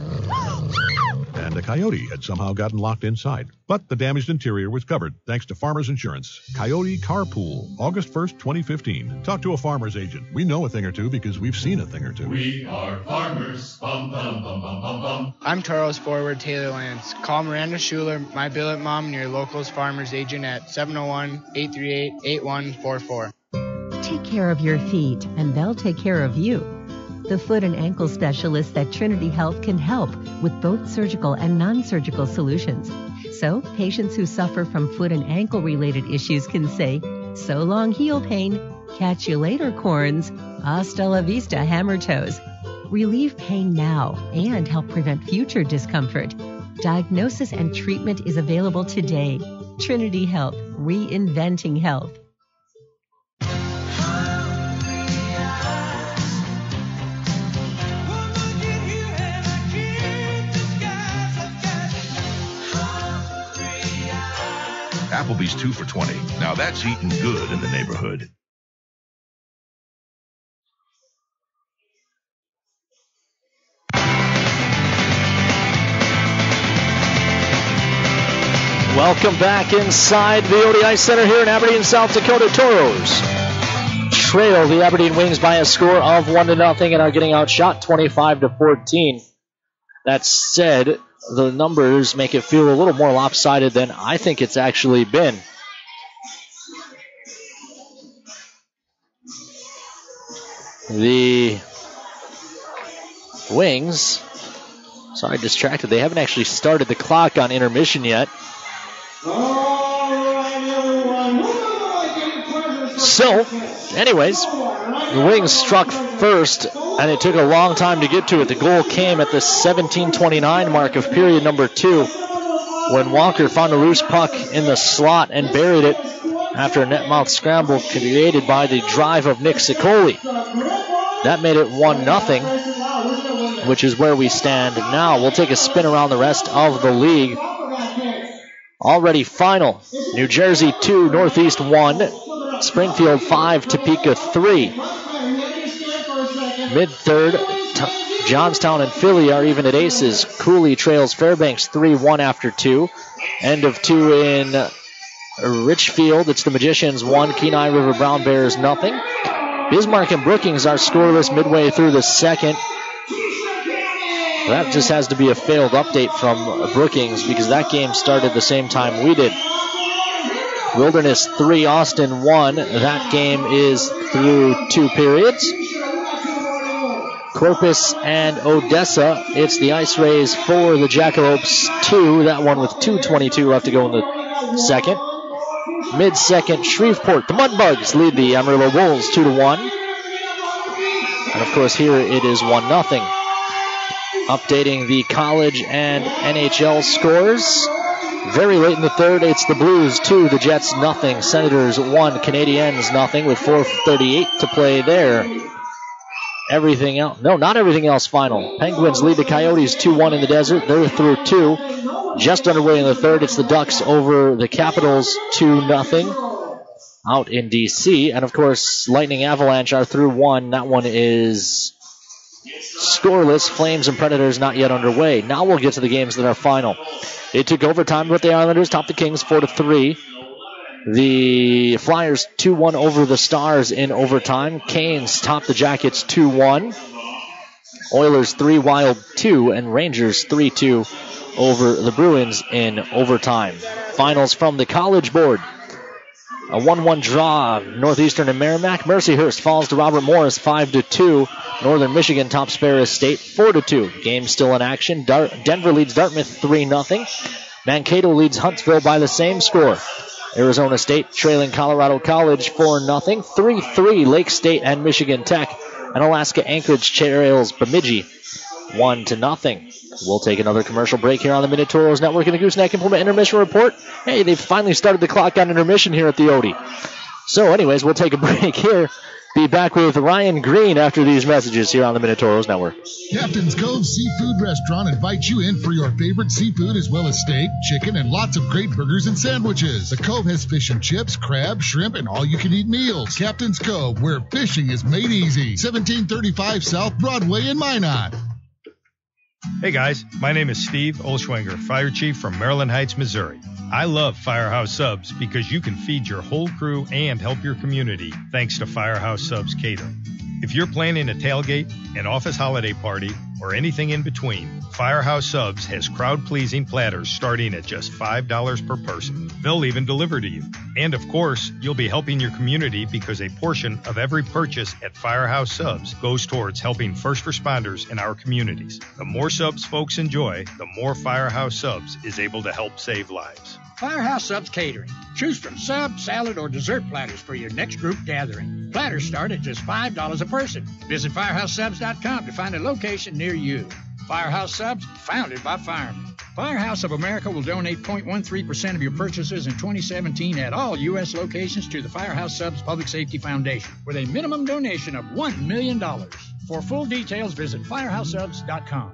and a coyote had somehow gotten locked inside. But the damaged interior was covered, thanks to Farmers Insurance. Coyote Carpool, August 1st, 2015. Talk to a Farmers agent. We know a thing or two because we've seen a thing or two. We are farmers. Bum, bum, bum, bum, bum, bum. I'm Toros forward Taylor Lance. Call Miranda Schuler, my billet mom, and your locals farmers agent at 701-838-8144. Take care of your feet, and they'll take care of you. The foot and ankle specialists at Trinity Health can help with both surgical and non-surgical solutions. So, patients who suffer from foot and ankle related issues can say, so long heel pain, catch you later corns, hasta la vista hammer toes. Relieve pain now and help prevent future discomfort. Diagnosis and treatment is available today. Trinity Health, reinventing health. Applebee's 2 for $20. Now that's eating good in the neighborhood. Welcome back inside the ODI Center here in Aberdeen, South Dakota. Toros trail the Aberdeen Wings by a score of 1-0 and are getting outshot 25-14. That said, the numbers make it feel a little more lopsided than I think it's actually been. The Wings, sorry, distracted. They haven't actually started the clock on intermission yet. So, anyways, the Wings struck first, and it took a long time to get to it. The goal came at the 17:29 mark of period number 2 when Walker found a loose puck in the slot and buried it after a net mouth scramble created by the drive of Nick Sicoli. That made it 1-0, which is where we stand now. We'll take a spin around the rest of the league. Already final. New Jersey 2, Northeast 1. Springfield 5, Topeka 3. Mid-third, Johnstown and Philly are even at aces. Cooley trails Fairbanks 3-1 after 2. End of 2 in Richfield. It's the Magicians 1, Kenai River Brown Bears 0. Bismarck and Brookings are scoreless midway through the second. That just has to be a failed update from Brookings because that game started the same time we did. Wilderness 3, Austin 1. That game is through 2 periods. Corpus and Odessa. It's the Ice Rays 4, the Jackalopes 2. That one with 2:22 left to go in the second. Mid-second, Shreveport. The Mudbugs lead the Amarillo Wolves 2-1. And, of course, here it is 1-0. Updating the college and NHL scores. Very late in the third, it's the Blues 2, the Jets nothing. Senators 1, Canadiens nothing with 4:38 to play there. Everything else, no, not everything else final. Penguins lead the Coyotes 2-1 in the desert. They're through 2. Just underway in the third, it's the Ducks over the Capitals 2-0 out in D.C. And, of course, Lightning Avalanche are through 1. That one is scoreless. Flames and Predators not yet underway. Now we'll get to the games that are final. It took overtime, but the Islanders topped the Kings 4-3. The Flyers 2-1 over the Stars in overtime. Canes topped the Jackets 2-1. Oilers 3, Wild 2, and Rangers 3-2 over the Bruins in overtime. Finals from the College Board. A 1-1 draw, Northeastern and Merrimack. Mercyhurst falls to Robert Morris 5-2. Northern Michigan tops Ferris State 4-2. Game still in action. Denver leads Dartmouth 3-0. Mankato leads Huntsville by the same score. Arizona State trailing Colorado College 4-0. 3-3 Lake State and Michigan Tech. And Alaska Anchorage trails Bemidji 1-0. We'll take another commercial break here on the Minotauros Network in the Gooseneck Implement Intermission Report. Hey, they've finally started the clock on intermission here at the Odie. So anyways, we'll take a break here. Be back with Ryan Green after these messages here on the Minotauros Network. Captain's Cove Seafood Restaurant invites you in for your favorite seafood as well as steak, chicken, and lots of great burgers and sandwiches. The Cove has fish and chips, crab, shrimp, and all-you-can-eat meals. Captain's Cove, where fishing is made easy. 1735 South Broadway in Minot. Hey guys, my name is Steve Olschwenger, Fire Chief from Maryland Heights, Missouri. I love Firehouse Subs because you can feed your whole crew and help your community thanks to Firehouse Subs Catering. If you're planning a tailgate, an office holiday party, or anything in between, Firehouse Subs has crowd-pleasing platters starting at just $5 per person. They'll even deliver to you. And of course, you'll be helping your community because a portion of every purchase at Firehouse Subs goes towards helping first responders in our communities. The more subs folks enjoy, the more Firehouse Subs is able to help save lives. Firehouse Subs Catering. Choose from sub, salad, or dessert platters for your next group gathering. Platters start at just $5 a person. Visit FirehouseSubs.com to find a location near you. Firehouse Subs, founded by firemen. Firehouse of America will donate 0.13% of your purchases in 2017 at all U.S. locations to the Firehouse Subs Public Safety Foundation with a minimum donation of $1 million. For full details, visit FirehouseSubs.com.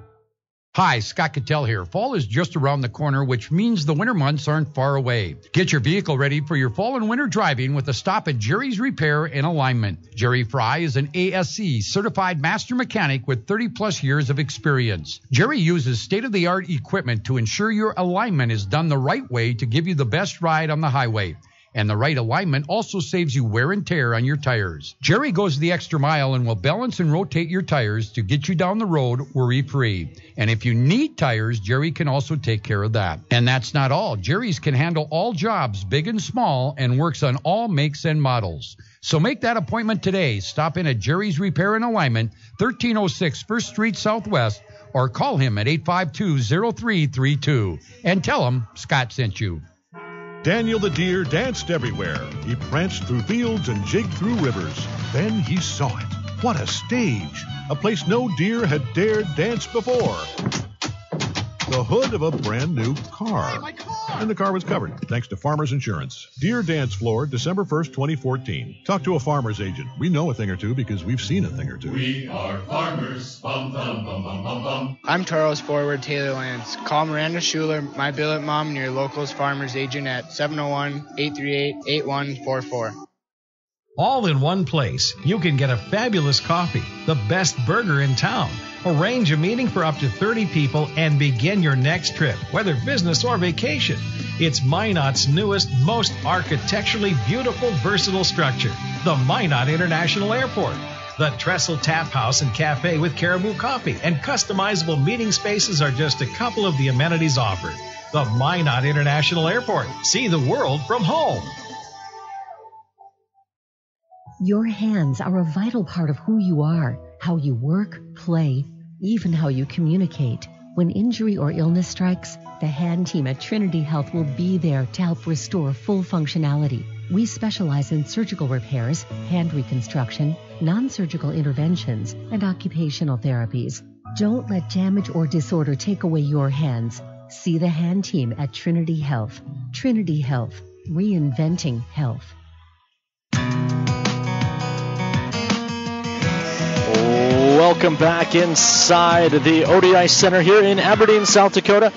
Hi, Scott Cattell here. Fall is just around the corner, which means the winter months aren't far away. Get your vehicle ready for your fall and winter driving with a stop at Jerry's Repair and Alignment. Jerry Fry is an ASC certified master mechanic with 30-plus years of experience. Jerry uses state-of-the-art equipment to ensure your alignment is done the right way to give you the best ride on the highway. And the right alignment also saves you wear and tear on your tires. Jerry goes the extra mile and will balance and rotate your tires to get you down the road worry-free. And if you need tires, Jerry can also take care of that. And that's not all. Jerry's can handle all jobs, big and small, and works on all makes and models. So make that appointment today. Stop in at Jerry's Repair and Alignment, 1306 1st Street Southwest, or call him at 852-0332 and tell him Scott sent you. Daniel the deer danced everywhere. He pranced through fields and jigged through rivers. Then he saw it. What a stage! A place no deer had dared dance before. The hood of a brand new car. Hey, my car! And the car was covered, thanks to Farmers Insurance. Deer Dance Floor, December 1st, 2014. Talk to a farmer's agent. We know a thing or two because we've seen a thing or two. We are farmers. Bum, bum, bum, bum, bum, bum. I'm Toros forward Taylor Lance. Call Miranda Schuler, my billet mom, and your locals farmers agent at 701-838-8144. All in one place. You can get a fabulous coffee, the best burger in town. Arrange a meeting for up to 30 people and begin your next trip, whether business or vacation. It's Minot's newest, most architecturally beautiful, versatile structure, the Minot International Airport. The Trestle Tap House and Cafe with Caribou Coffee and customizable meeting spaces are just a couple of the amenities offered. The Minot International Airport. See the world from home. Your hands are a vital part of who you are, how you work, play, even how you communicate. When injury or illness strikes, the hand team at Trinity Health will be there to help restore full functionality. We specialize in surgical repairs, hand reconstruction, non-surgical interventions, and occupational therapies. Don't let damage or disorder take away your hands. See the hand team at Trinity Health. Trinity Health, reinventing health. Welcome back inside the ODI Center here in Aberdeen, South Dakota.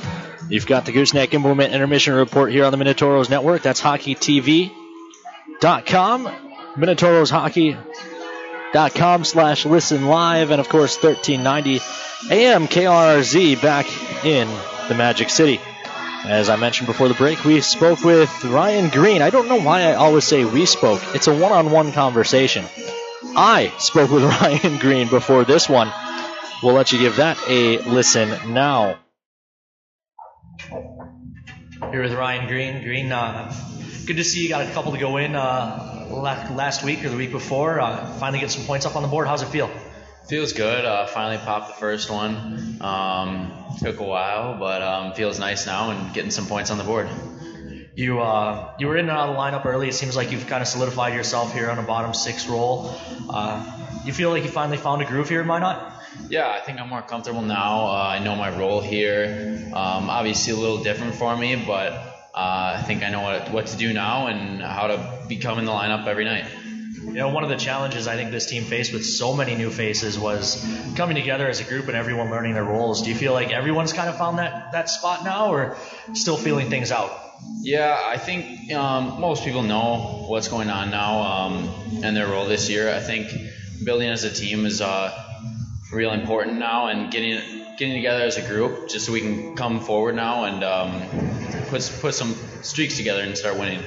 You've got the Gooseneck Implement Intermission Report here on the Minotauros Network. That's hockeytv.com, MinotaurosHockey.com/listen live, and of course 1390 AM KRZ back in the Magic City. As I mentioned before the break, we spoke with Ryan Green. I don't know why I always say we spoke. It's a one-on-one conversation. I spoke with Ryan Green before this one. We'll let you give that a listen now. Here with Ryan Green. Green, good to see you got a couple to go in last week or the week before. Finally get some points up on the board. How's it feel? Feels good. Finally popped the first one. Took a while, but feels nice now and getting some points on the board. You were in and out of the lineup early. It seems like you've kind of solidified yourself here on a bottom six role. You feel like you finally found a groove here in Minot? Yeah, I think I'm more comfortable now. I know my role here. Obviously a little different for me, but I think I know what to do now and how to become in the lineup every night. You know, one of the challenges I think this team faced with so many new faces was coming together as a group and everyone learning their roles. Do you feel like everyone's kind of found that spot now, or still feeling things out? Yeah, I think most people know what's going on now and their role this year. I think building as a team is real important now, and getting together as a group just so we can come forward now and put some streaks together and start winning.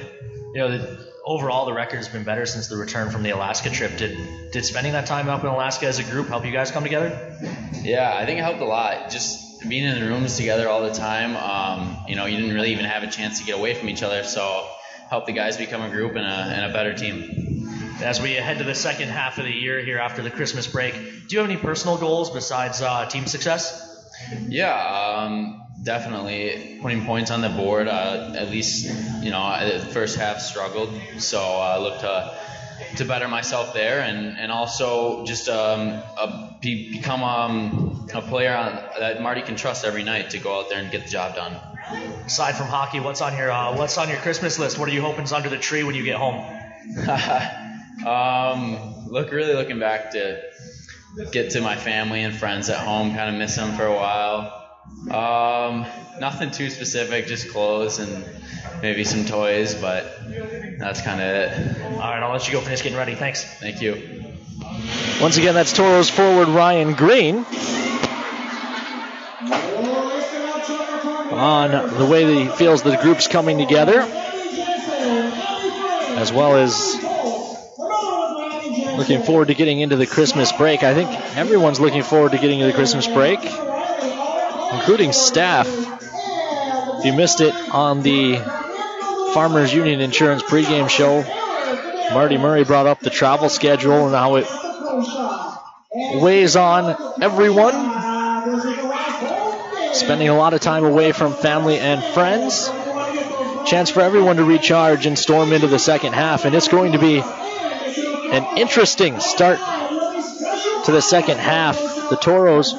You know, overall the record's been better since the return from the Alaska trip. Did spending that time up in Alaska as a group help you guys come together? Yeah, I think it helped a lot. Just being in the rooms together all the time, you didn't really even have a chance to get away from each other, so helped the guys become a group and a better team. As we head to the second half of the year here after the Christmas break, do you have any personal goals besides team success? Yeah, definitely putting points on the board. At least, the first half struggled, so I look to better myself there, and also just become a player that Marty can trust every night to go out there and get the job done. Aside from hockey, what's on your Christmas list? What are you hoping's under the tree when you get home? Really looking back to get to my family and friends at home. Kind of miss them for a while. Nothing too specific, just clothes and maybe some toys, but that's kind of it. All right, I'll let you go finish getting ready. Thanks. Thank you. Once again, that's Toros forward Ryan Green. On the way that he feels the group's coming together, as well as looking forward to getting into the Christmas break. I think everyone's looking forward to getting into the Christmas break, including staff. If you missed it on the Farmers Union Insurance pregame show, Marty Murray brought up the travel schedule and how it weighs on everyone. Spending a lot of time away from family and friends. Chance for everyone to recharge and storm into the second half, and it's going to be an interesting start to the second half. The Toros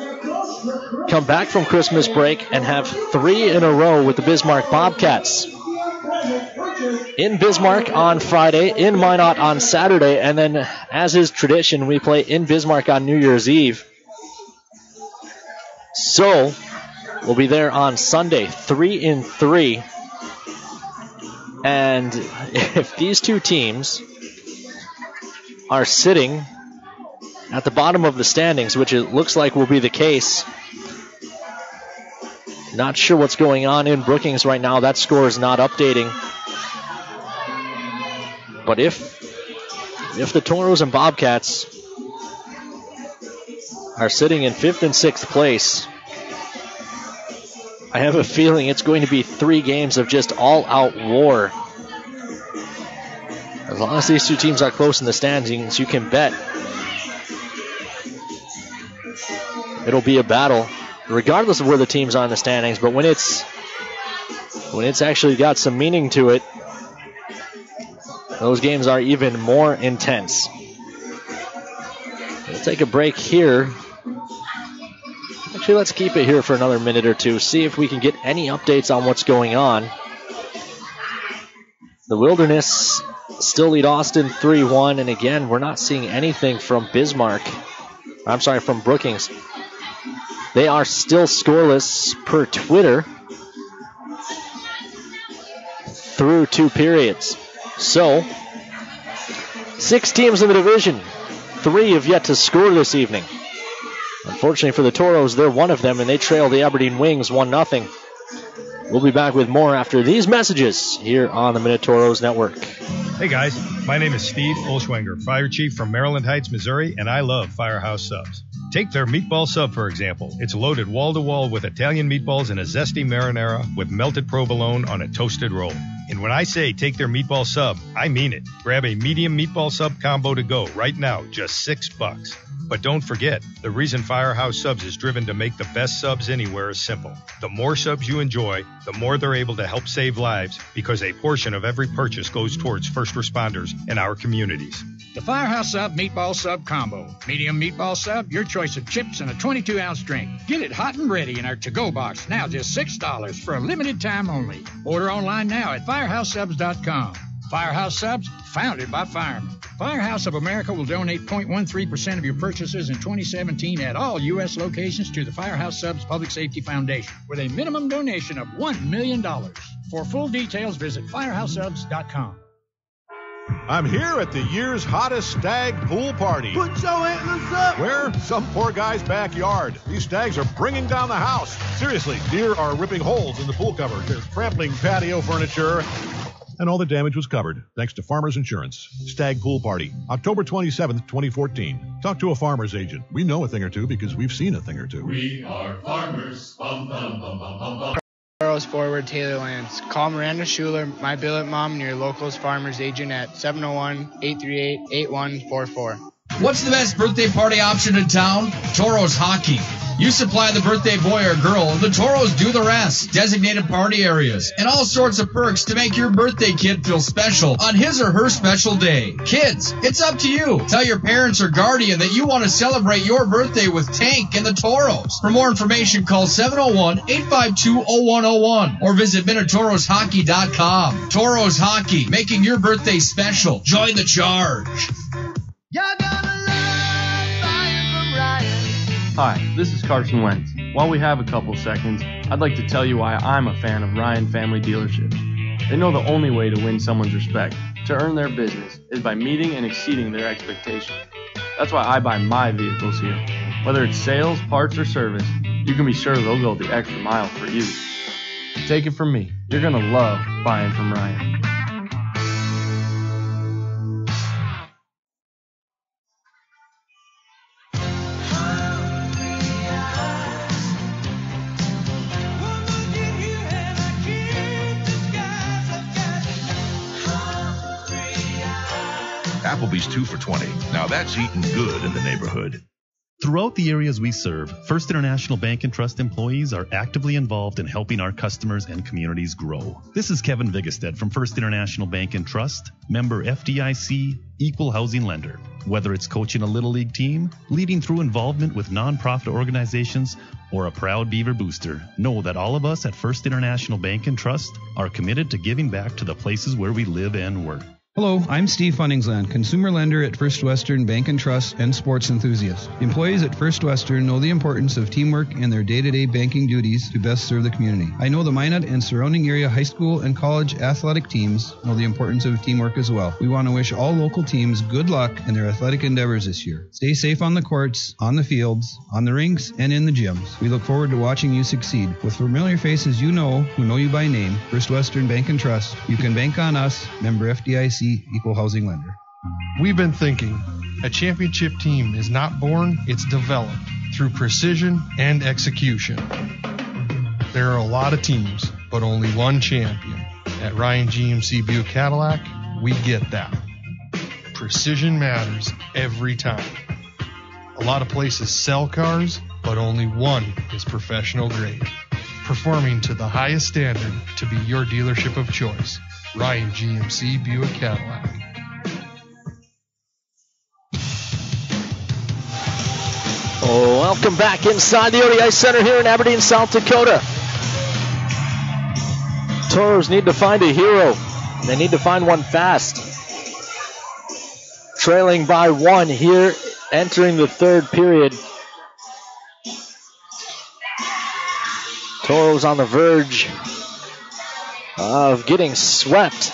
come back from Christmas break and have 3 in a row with the Bismarck Bobcats. In Bismarck on Friday, in Minot on Saturday, and then, as is tradition, we play in Bismarck on New Year's Eve. So, we'll be there on Sunday, 3 in 3. And if these two teams are sitting at the bottom of the standings, which it looks like will be the case, not sure what's going on in Brookings right now. That score is not updating. But if the Toros and Bobcats are sitting in 5th and 6th place, I have a feeling it's going to be 3 games of just all-out war. As long as these two teams are close in the standings, you can bet it'll be a battle, regardless of where the teams are in the standings. But when it's actually got some meaning to it, those games are even more intense. We'll take a break here. Actually, let's keep it here for another minute or two, see if we can get any updates on what's going on. The Wilderness still lead Austin 3-1, and again, we're not seeing anything from from Brookings. They are still scoreless per Twitter through 2 periods. So, 6 teams in the division. 3 have yet to score this evening. Unfortunately for the Toros, they're one of them, and they trail the Aberdeen Wings 1-0. We'll be back with more after these messages here on the Minotauros Network. Hey guys, my name is Steve Olschwenger, Fire Chief from Maryland Heights, Missouri, and I love Firehouse Subs. Take their meatball sub, for example. It's loaded wall-to-wall with Italian meatballs and a zesty marinara with melted provolone on a toasted roll. And when I say take their meatball sub, I mean it. Grab a medium meatball sub combo to go right now, just $6. But don't forget, the reason Firehouse Subs is driven to make the best subs anywhere is simple. The more subs you enjoy, the more they're able to help save lives, because a portion of every purchase goes towards first responders in our communities. The Firehouse Sub Meatball Sub Combo. Medium meatball sub, your choice of chips and a 22-ounce drink. Get it hot and ready in our to-go box, now just $6 for a limited time only. Order online now at firehousesubs.com. Firehouse Subs, founded by firemen. Firehouse of America will donate 0.13% of your purchases in 2017 at all U.S. locations to the Firehouse Subs Public Safety Foundation with a minimum donation of $1 million. For full details, visit firehousesubs.com. I'm here at the year's hottest stag pool party. Put your antlers up! Where? Some poor guy's backyard. These stags are bringing down the house. Seriously, deer are ripping holes in the pool cover. They're trampling patio furniture. And all the damage was covered, thanks to Farmers Insurance. Stag Pool Party, October 27th, 2014. Talk to a farmer's agent. We know a thing or two because we've seen a thing or two. We are farmers. Bum, bum, bum, bum, bum, bum. Charles Forward, Taylor Lance. Call Miranda Schuler, my billet mom, and your locals farmers agent at 701-838-8144. What's the best birthday party option in town? Toros Hockey. You supply the birthday boy or girl, the Toros do the rest. Designated party areas and all sorts of perks to make your birthday kid feel special on his or her special day. Kids, it's up to you. Tell your parents or guardian that you want to celebrate your birthday with Tank and the Toros. For more information, call 701-852-0101 or visit MinotaurosHockey.com. Toros Hockey, making your birthday special. Join the charge. Hi, this is Carson Wentz. While we have a couple seconds, I'd like to tell you why I'm a fan of Ryan Family Dealership. They know the only way to win someone's respect, to earn their business, is by meeting and exceeding their expectations. That's why I buy my vehicles here. Whether it's sales, parts, or service, you can be sure they'll go the extra mile for you. Take it from me, you're going to love buying from Ryan. Applebee's 2 for $20. Now that's eating good in the neighborhood. Throughout the areas we serve, First International Bank and Trust employees are actively involved in helping our customers and communities grow. This is Kevin Vigestead from First International Bank and Trust, member FDIC, equal housing lender. Whether it's coaching a Little League team, leading through involvement with nonprofit organizations, or a proud Beaver booster, know that all of us at First International Bank and Trust are committed to giving back to the places where we live and work. Hello, I'm Steve Funningsland, consumer lender at First Western Bank and Trust and sports enthusiast. Employees at First Western know the importance of teamwork and their day-to-day banking duties to best serve the community. I know the Minot and surrounding area high school and college athletic teams know the importance of teamwork as well. We want to wish all local teams good luck in their athletic endeavors this year. Stay safe on the courts, on the fields, on the rinks, and in the gyms. We look forward to watching you succeed. With familiar faces you know, who know you by name, First Western Bank and Trust, you can bank on us, member FDIC, equal housing lender. We've been thinking, a championship team is not born, it's developed through precision and execution. There are a lot of teams, but only one champion. At Ryan GMC Buick Cadillac, we get that. Precision matters every time. A lot of places sell cars, but only one is professional grade. Performing to the highest standard to be your dealership of choice. Ryan GMC Buick Cadillac. Welcome back inside the ODI Center here in Aberdeen, South Dakota. Toros need to find a hero. They need to find one fast. Trailing by 1 here, entering the third period. Toros on the verge of getting swept.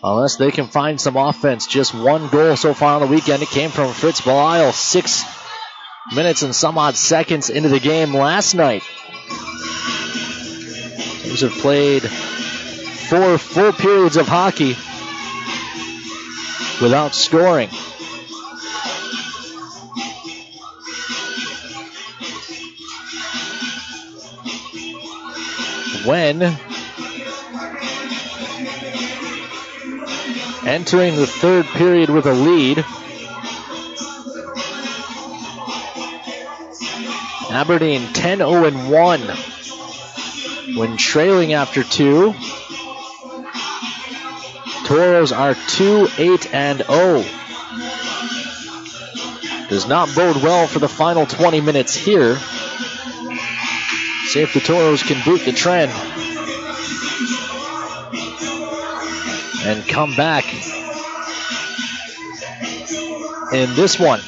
Unless they can find some offense. Just 1 goal so far on the weekend. It came from Fritz Belisle 6 minutes and some odd seconds into the game last night. Teams have played 4 full periods of hockey without scoring. When entering the third period with a lead, Aberdeen 10-0-1 when trailing after 2. Toros are 2-8-0. Does not bode well for the final 20 minutes here. See if the Toros can boot the trend and come back in this one.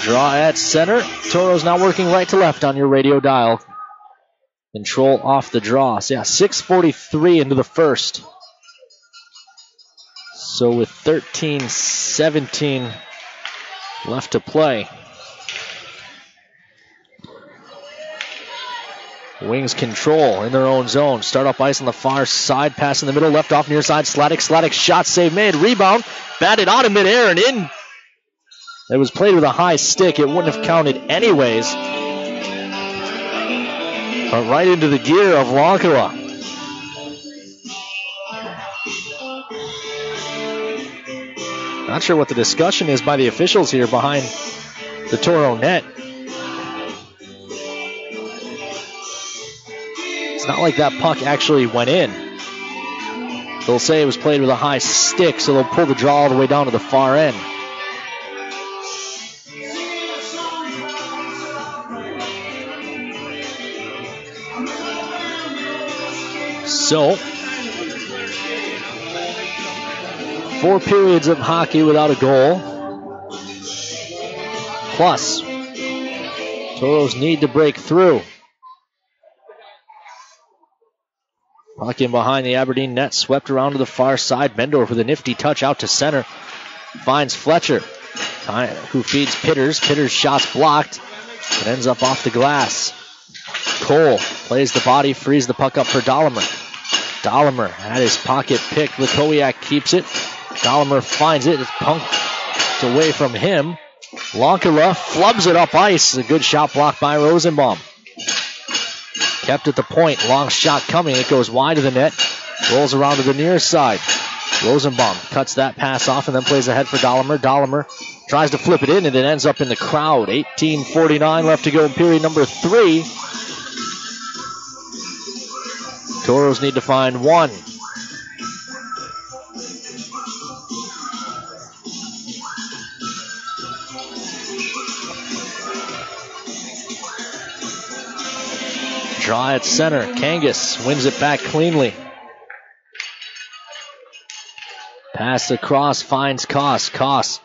Draw at center. Toros now working right to left on your radio dial. Control off the draw. So 6:43 into the first. So with 13-17 left to play. Wings control in their own zone. Start up ice on the far side. Pass in the middle. Left off near side. Sladek shot save made. Rebound. Batted out of midair and in. It was played with a high stick. It wouldn't have counted anyways. But right into the gear of Lankala. Not sure what the discussion is by the officials here behind the Toro net. It's not like that puck actually went in. They'll say it was played with a high stick, so they'll pull the draw all the way down to the far end. So, 4 periods of hockey without a goal. Plus, Toros need to break through. Puck in behind the Aberdeen net, swept around to the far side. Bendorf with a nifty touch out to center. Finds Fletcher, who feeds Pitters. Pitters' shot's blocked. It ends up off the glass. Cole plays the body, frees the puck up for Dahlemer. Dahlemer had his pocket picked. Likowiak keeps it. Dahlemer finds it. It's punked away from him. Lankala flubs it up ice. A good shot blocked by Rosenbaum. Kept at the point. Long shot coming. It goes wide of the net. Rolls around to the near side. Rosenbaum cuts that pass off and then plays ahead for Dahlemer. Dahlemer tries to flip it in and it ends up in the crowd. 18:49 left to go in period number 3. Toros need to find 1. Draw at center. Kangas wins it back cleanly. Pass across, finds Koss. Koss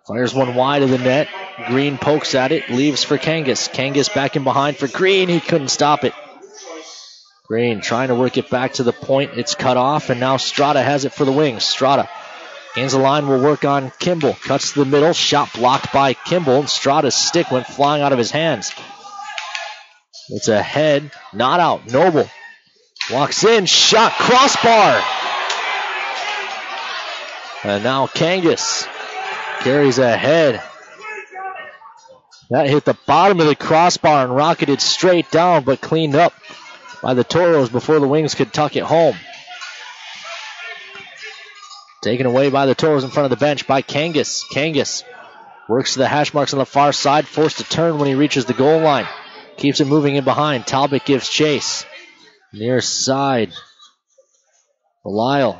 fires one wide of the net. Green pokes at it, leaves for Kangas. Kangas back in behind for Green. He couldn't stop it. Green trying to work it back to the point. It's cut off, and now Strata has it for the Wings. Strata gains the line, will work on Kimball. Cuts to the middle, shot blocked by Kimball, and Strata's stick went flying out of his hands. It's a head, not out. Noble walks in, shot, crossbar. And now Kangas carries ahead. That hit the bottom of the crossbar and rocketed straight down, but cleaned up by the Toros before the Wings could tuck it home. Taken away by the Toros in front of the bench by Kangas. Kangas works to the hash marks on the far side, forced to turn when he reaches the goal line. Keeps it moving in behind. Talbot gives chase. Near side. Belisle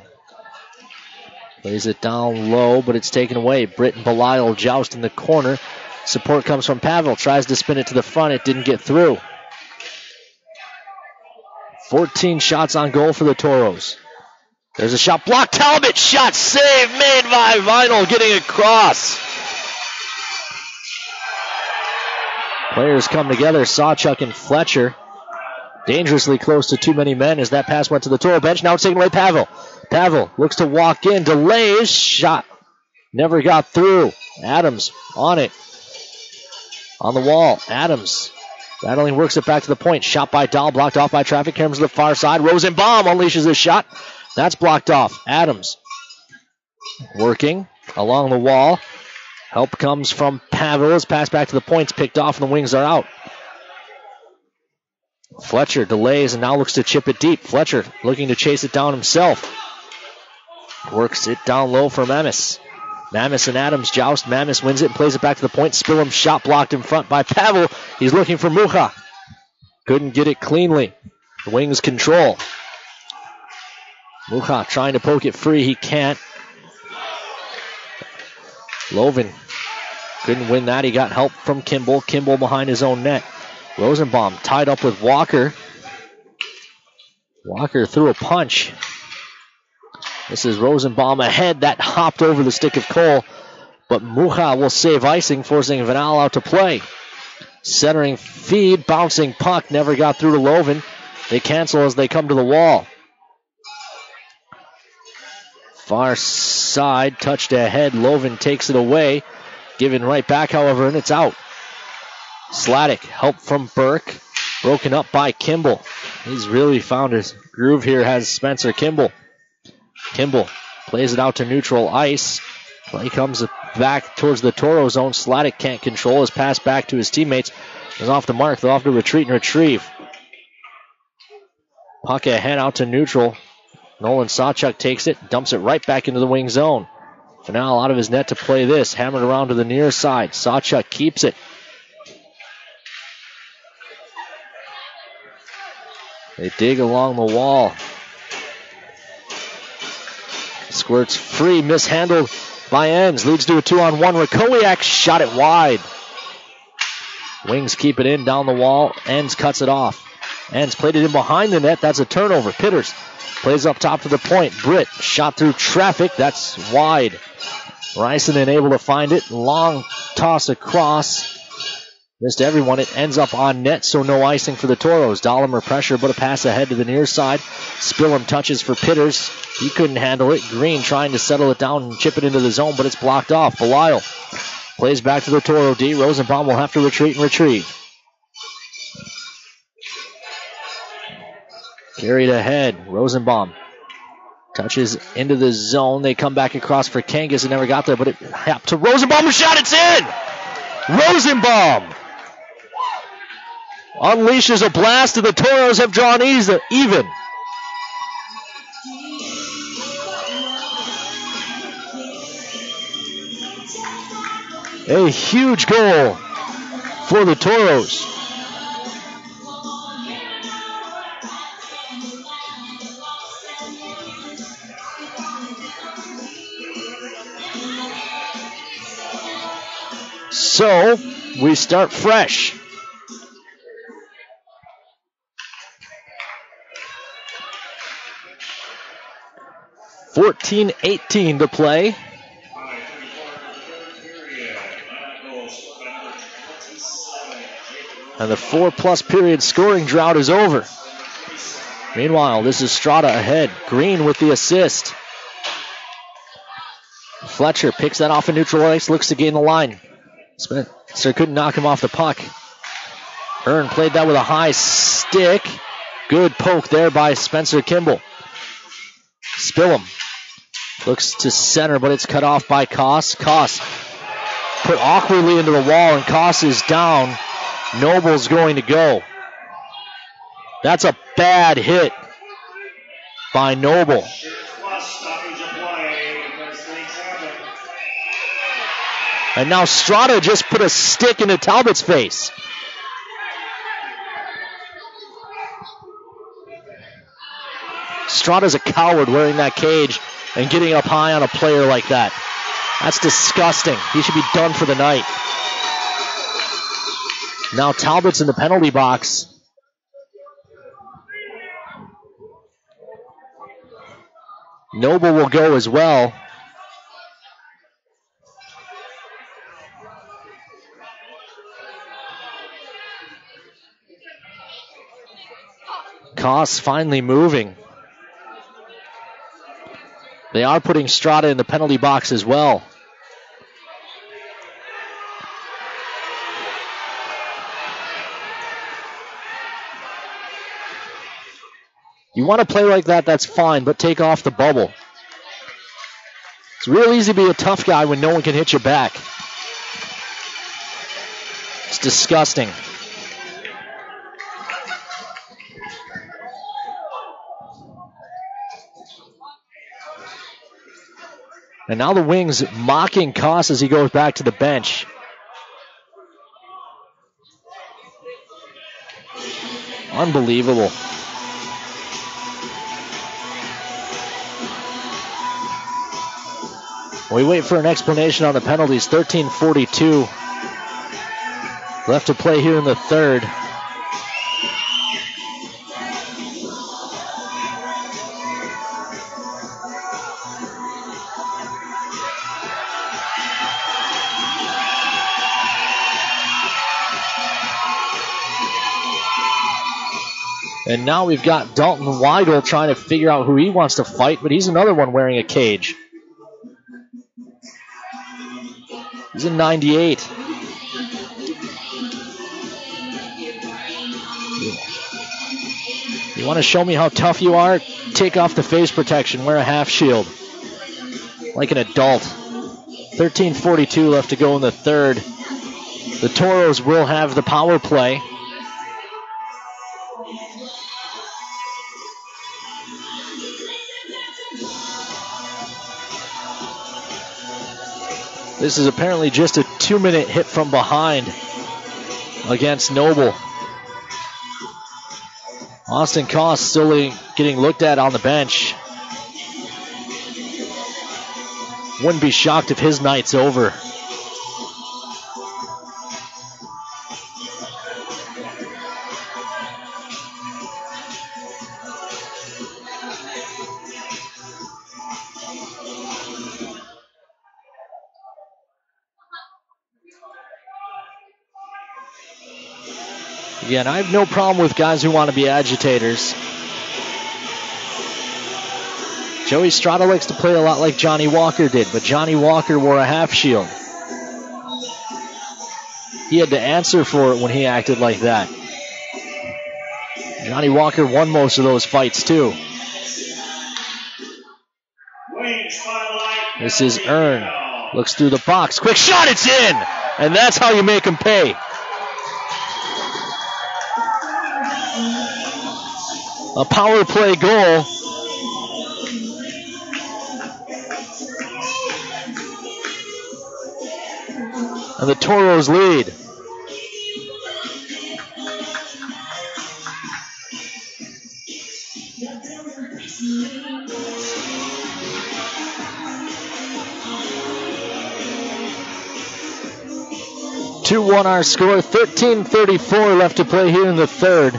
Plays it down low, but it's taken away. Britt and Belial joust in the corner. Support comes from Pavel. Tries to spin it to the front. It didn't get through. 14 shots on goal for the Toros. There's a shot blocked. Talbot shot save made by Vinyl getting across. Players come together. Sawchuk and Fletcher. Dangerously close to too many men as that pass went to the Toro bench. Now it's taken away Pavel. Pavel looks to walk in. Delays. Shot. Never got through. Adams on it. On the wall. Adams. Battling works it back to the point. Shot by Dahl. Blocked off by traffic. Comes to the far side. Rosenbaum unleashes his shot. That's blocked off. Adams. Working along the wall. Help comes from Pavel. His pass back to the points. Picked off and the wings are out. Fletcher delays and now looks to chip it deep. Fletcher looking to chase it down himself. Works it down low for Mamis. Mamis and Adams joust. Mamis wins it and plays it back to the point. Spillum shot blocked in front by Pavel. He's looking for Mucha. Couldn't get it cleanly. The Wings control. Mucha trying to poke it free. He can't. Lovin couldn't win that. He got help from Kimball. Kimball behind his own net. Rosenbaum tied up with Walker. Walker threw a punch. This is Rosenbaum ahead. That hopped over the stick of Cole. But Mucha will save icing, forcing Vanal out to play. Centering feed, bouncing puck. Never got through to Lovin. They cancel as they come to the wall. Far side, touched ahead. Lovin takes it away. Given right back, however, and it's out. Sladek, help from Burke. Broken up by Kimball. He's really found his groove here, has Spencer Kimball. Kimball plays it out to neutral ice. Play comes back towards the Toro zone. Sladek can't control his pass back to his teammates. Is off the mark. They'll have to retreat and retrieve. Puck ahead out to neutral. Nolan Sawchuk takes it, dumps it right back into the wing zone. Fanal out of his net to play this. Hammered around to the near side. Sawchuk keeps it. They dig along the wall. Squirts free, mishandled by Enns. Leads to a 2-on-1. Rakowiak shot it wide. Wings keep it in down the wall. Enns cuts it off. Enns played it in behind the net. That's a turnover. Pitters plays up top to the point. Britt shot through traffic. That's wide. Ryson able to find it. Long toss across. Missed everyone. It ends up on net, so no icing for the Toros. Dahlimer pressure, but a pass ahead to the near side. Spillum touches for Pitters. He couldn't handle it. Green trying to settle it down and chip it into the zone, but it's blocked off. Belial plays back to the Toro D. Rosenbaum will have to retreat and retrieve. Carried ahead. Rosenbaum touches into the zone. They come back across for Kangas. It never got there, but it happened to Rosenbaum. Shot, it's in! Rosenbaum unleashes a blast, and the Toros have drawn even. A huge goal for the Toros. So, we start fresh. .14-18 to play. And the 4+ period scoring drought is over. Meanwhile, this is Strada ahead. Green with the assist. Fletcher picks that off a neutral ice, looks to gain the line. Spencer couldn't knock him off the puck. Hearn played that with a high stick. Good poke there by Spencer Kimball. Spillum looks to center, but it's cut off by Koss. Koss put awkwardly into the wall, and Koss is down. Noble's going to go. That's a bad hit by Noble. And now Strada just put a stick into Talbot's face. Strada's a coward wearing that cage and getting up high on a player like that. That's disgusting. He should be done for the night. Now Talbot's in the penalty box. Noble will go as well. Koss finally moving. They are putting Strada in the penalty box as well. You want to play like that, that's fine, but take off the bubble. It's real easy to be a tough guy when no one can hit you back. It's disgusting. And now the Wings mocking Koss as he goes back to the bench. Unbelievable. We wait for an explanation on the penalties. 13:42 left to play here in the third. And now we've got Dalton Weigel trying to figure out who he wants to fight, but he's another one wearing a cage. He's in 98. You want to show me how tough you are? Take off the face protection. Wear a half shield. Like an adult. 13:42 left to go in the third. The Toros will have the power play. This is apparently just a 2-minute hit from behind against Noble. Austin Koss still getting looked at on the bench. Wouldn't be shocked if his night's over. Again, I have no problem with guys who want to be agitators. Joey Strada likes to play a lot like Johnny Walker did, but Johnny Walker wore a half shield. He had to answer for it when he acted like that. Johnny Walker won most of those fights too. This is Earn. Looks through the box. Quick shot, it's in! And that's how you make him pay. A power play goal. And the Toros lead. (2-1) our score. 13:34 left to play here in the third.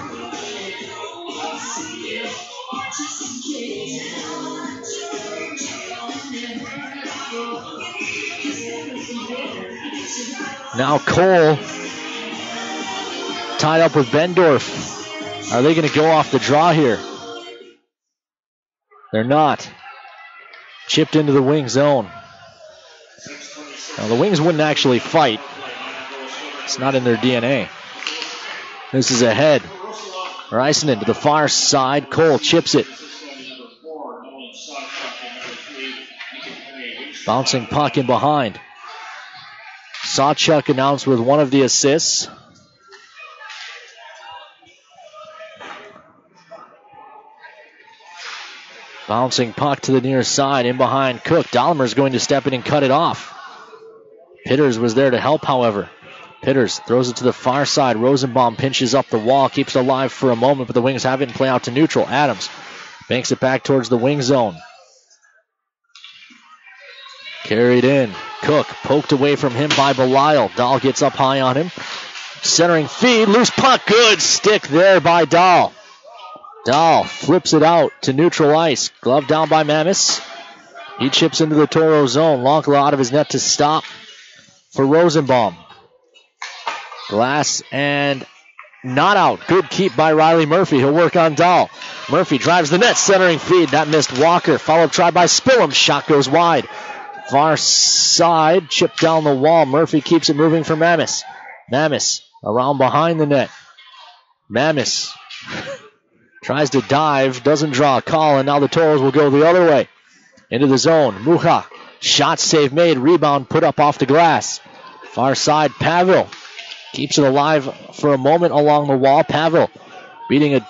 Now Cole tied up with Bendorf. Are they going to go off the draw here? They're not. Chipped into the wing zone. Now the Wings wouldn't actually fight. It's not in their DNA. This is ahead. Reisenen to the far side. Cole chips it. Bouncing puck in behind. Sawchuk announced with one of the assists. Bouncing puck to the near side, in behind Cook. Dahlemer's going to step in and cut it off. Pitters was there to help, however. Pitters throws it to the far side. Rosenbaum pinches up the wall, keeps it alive for a moment, but the Wings have it and play out to neutral. Adams banks it back towards the wing zone. Carried in. Cook poked away from him by Belial. Dahl gets up high on him. Centering feed. Loose puck. Good stick there by Dahl. Dahl flips it out to neutral ice. Glove down by Mammis. He chips into the Toro zone. Lonkala out of his net to stop for Rosenbaum. Glass and not out. Good keep by Riley Murphy. He'll work on Dahl. Murphy drives the net. Centering feed. That missed Walker. Follow-up try by Spillum. Shot goes wide. Far side. Chip down the wall. Murphy keeps it moving for Mammis. Mammis around behind the net. Mammis tries to dive. Doesn't draw a call. And now the Toros will go the other way. Into the zone. Mucha. Shot save made. Rebound put up off the glass. Far side. Pavel keeps it alive for a moment along the wall. Pavel beating a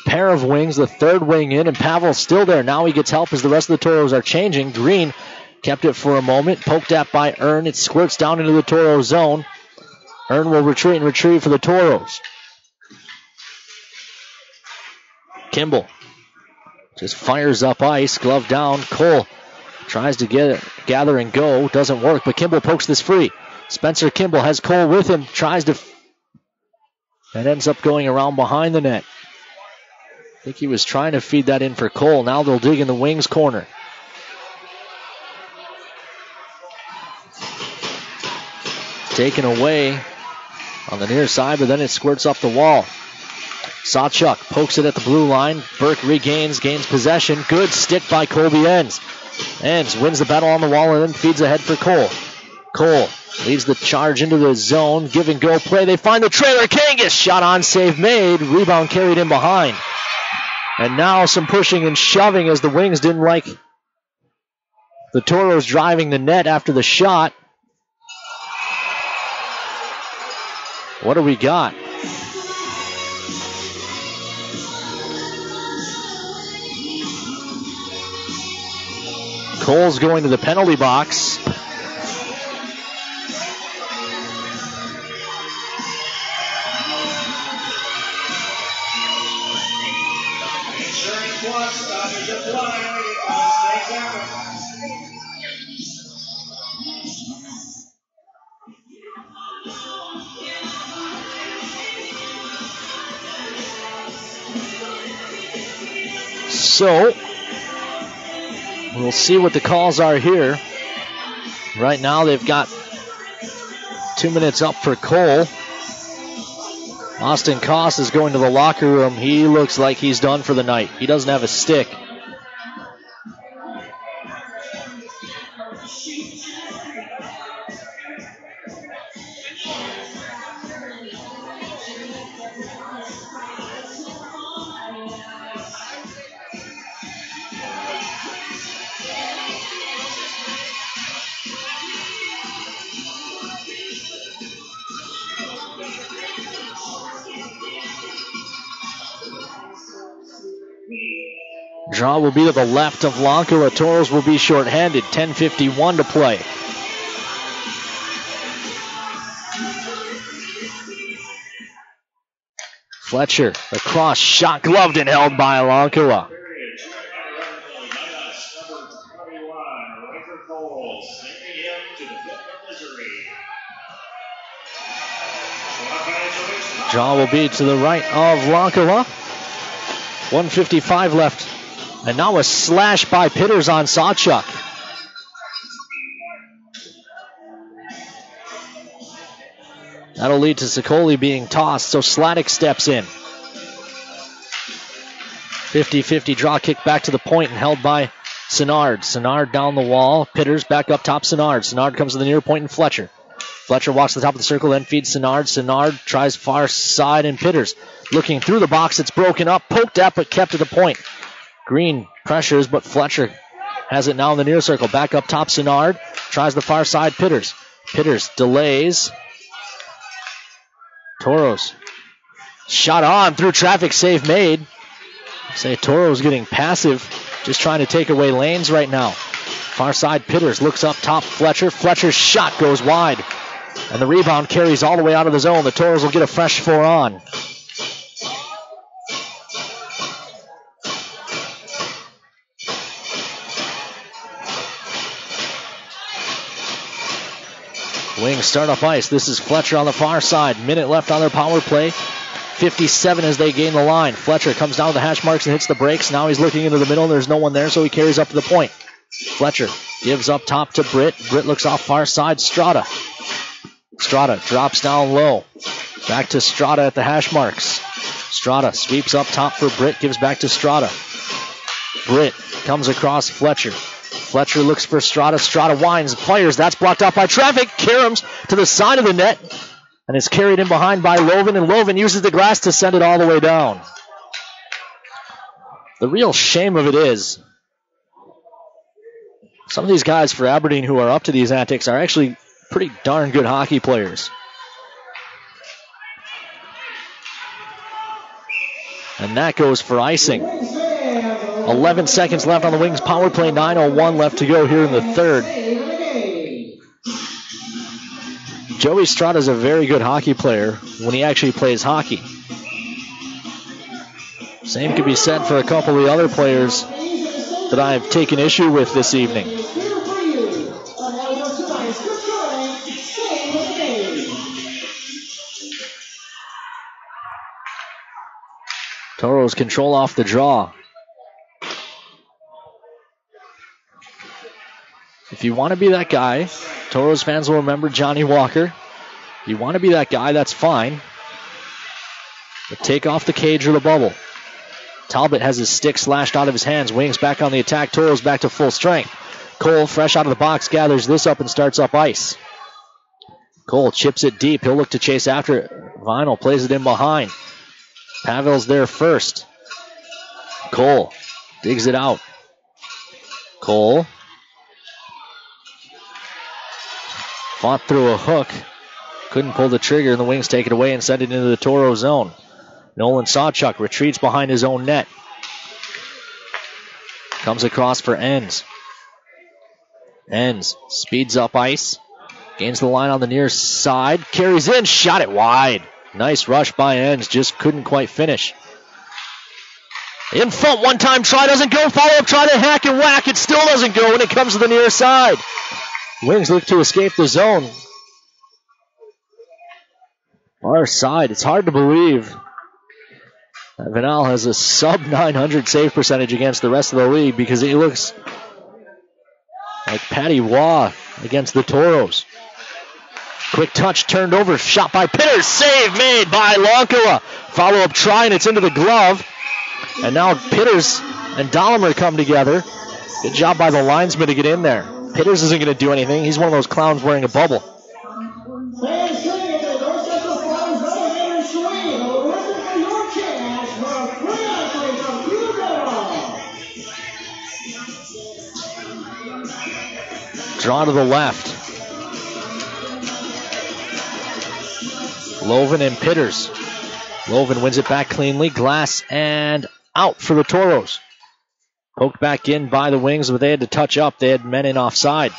pair of wings. The third wing in. And Pavel's still there. Now he gets help as the rest of the Toros are changing. Green kept it for a moment. Poked at by Earn. It squirts down into the Toro zone. Earn will retreat and retrieve for the Toros. Kimball just fires up ice. Glove down. Cole tries to gather and go. Doesn't work, but Kimball pokes this free. Spencer Kimball has Cole with him. Tries to... That ends up going around behind the net. I think he was trying to feed that in for Cole. Now they'll dig in the wings corner. Taken away on the near side, but then it squirts up the wall. Sawchuk pokes it at the blue line. Burke gains possession. Good stick by Colby Enns. Enns wins the battle on the wall and then feeds ahead for Cole. Cole leads the charge into the zone. Give and go play. They find the trailer. Kangas shot on, save made. Rebound carried in behind. And now some pushing and shoving as the Wings didn't like the Toros driving the net after the shot. What do we got? Cole's going to the penalty box. So, we'll see what the calls are here. Right now, they've got 2 minutes up for Cole. Austin Koss is going to the locker room. He looks like he's done for the night. He doesn't have a stick. Draw will be to the left of Lonkala. Toros will be shorthanded. 10:51 to play. Fletcher, the cross shot gloved and held by Lonkala. Draw will be to the right of Lonkala. 1:55 left. And now a slash by Pitters on Sawchuk. That'll lead to Sokoli being tossed, so Sladek steps in. 50-50 draw kick back to the point and held by Sinnard. Sinnard down the wall. Pitters back up top Sinnard. Sinnard comes to the near point and Fletcher. Fletcher walks to the top of the circle, then feeds Sinnard. Sinnard tries far side and Pitters looking through the box. It's broken up, poked at, but kept at the point. Green pressures, but Fletcher has it now in the near circle. Back up top, Sinnard tries the far side, Pitters. Pitters delays. Toros. Shot on through traffic, save made. Say Toros getting passive, just trying to take away lanes right now. Far side, Pitters looks up top, Fletcher. Fletcher's shot goes wide. And the rebound carries all the way out of the zone. The Toros will get a fresh 4 on. Wings start up ice. This is Fletcher on the far side. Minute left on their power play. 57 as they gain the line. Fletcher comes down to the hash marks and hits the brakes. Now he's looking into the middle. There's no one there, so he carries up to the point. Fletcher gives up top to Britt. Britt looks off far side. Strada drops down low. Back to Strada at the hash marks. Strada sweeps up top for Britt. Gives back to Strada. Britt comes across Fletcher. Fletcher looks for Strada. Strada winds, fires. That's blocked off by traffic. Karams to the side of the net. And it's carried in behind by Loven. And Loven uses the glass to send it all the way down. The real shame of it is, some of these guys for Aberdeen who are up to these antics are actually pretty darn good hockey players. And that goes for icing. 11 seconds left on the Wings power play. 9:01 left to go here in the third. Joey Strada is a very good hockey player when he actually plays hockey. Same could be said for a couple of the other players that I've taken issue with this evening. Toros control off the draw. If you want to be that guy, Toros fans will remember Johnny Walker. If you want to be that guy, that's fine. But take off the cage or the bubble. Talbot has his stick slashed out of his hands. Wings back on the attack. Toros back to full strength. Cole, fresh out of the box, gathers this up and starts up ice. Cole chips it deep. He'll look to chase after it. Vinyl plays it in behind. Pavel's there first. Cole digs it out. Cole fought through a hook. Couldn't pull the trigger, and the Wings take it away and send it into the Toro zone. Nolan Sawchuk retreats behind his own net. Comes across for Enns. Enns speeds up ice. Gains the line on the near side. Carries in. Shot it wide. Nice rush by Enns. Just couldn't quite finish. In front, one-time try doesn't go. Follow-up try to hack and whack. It still doesn't go when it comes to the near side. Wings look to escape the zone. Far side. It's hard to believe that Vinal has a sub-900 save percentage against the rest of the league, because he looks like Patty Waugh against the Toros. Quick touch turned over. Shot by Pitters. Save made by Lonkala. Follow-up try, and it's into the glove. And now Pitters and Dahlimer come together. Good job by the linesman to get in there. Pitters isn't going to do anything. He's one of those clowns wearing a bubble. Draw to the left. Loven and Pitters. Loven wins it back cleanly. Glass and out for the Toros. Poked back in by the Wings, but they had to touch up. They had men in offside.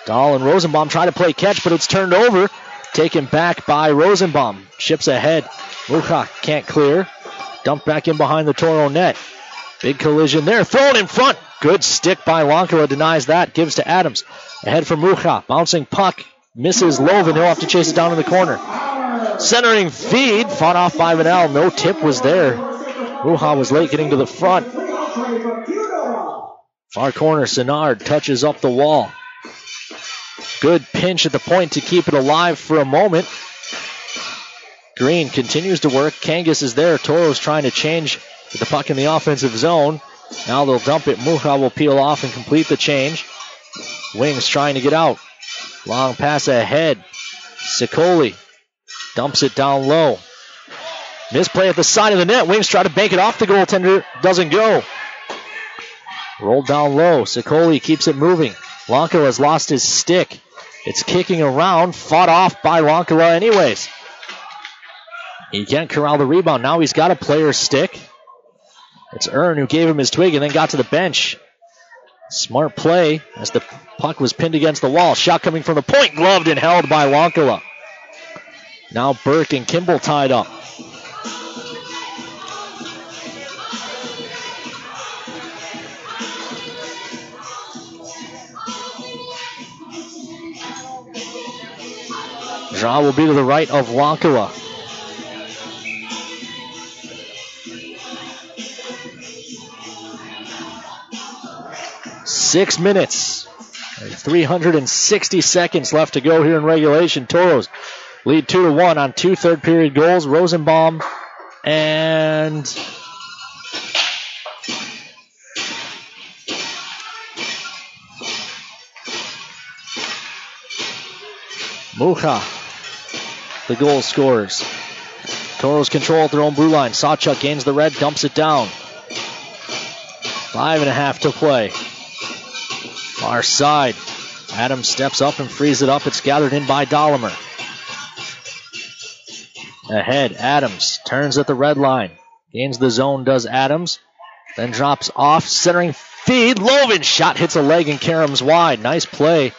Dahl and Rosenbaum try to play catch, but it's turned over. Taken back by Rosenbaum. Chips ahead. Mucha can't clear. Dumped back in behind the Toro net. Big collision there. Thrown in front. Good stick by Lonkala. Denies that. Gives to Adams. Ahead for Mucha. Bouncing puck. Misses Loven. He'll have to chase it down in the corner. Centering feed. Fought off by Vanel. No tip was there. Mucha was late getting to the front. Far corner. Senard touches up the wall. Good pinch at the point to keep it alive for a moment. Green continues to work. Kangas is there. Toro's trying to change with the puck in the offensive zone. Now they'll dump it. Mucha will peel off and complete the change. Wings trying to get out. Long pass ahead. Sicoli dumps it down low. Misplay at the side of the net. Wings try to bank it off the goaltender. Doesn't go. Rolled down low. Sicoli keeps it moving. Lonkala has lost his stick. It's kicking around. Fought off by Lonkala anyways. He can't corral the rebound. Now he's got a player's stick. It's Ern who gave him his twig and then got to the bench. Smart play as the puck was pinned against the wall. Shot coming from the point. Gloved and held by Lonkala. Now Burke and Kimball tied up. Draw will be to the right of Wankala. Six minutes. 360 seconds left to go here in regulation. Toros lead 2-1 on 2 third-period goals. Rosenbaum and Mucha, the goal scorers. Toros control at their own blue line. Sawchuk gains the red, dumps it down. 5.5 to play. Far side. Adams steps up and frees it up. It's gathered in by Dahlemer. Ahead, Adams turns at the red line. Gains the zone, does Adams. Then drops off, centering feed. Loven shot hits a leg and Karam's wide. Nice play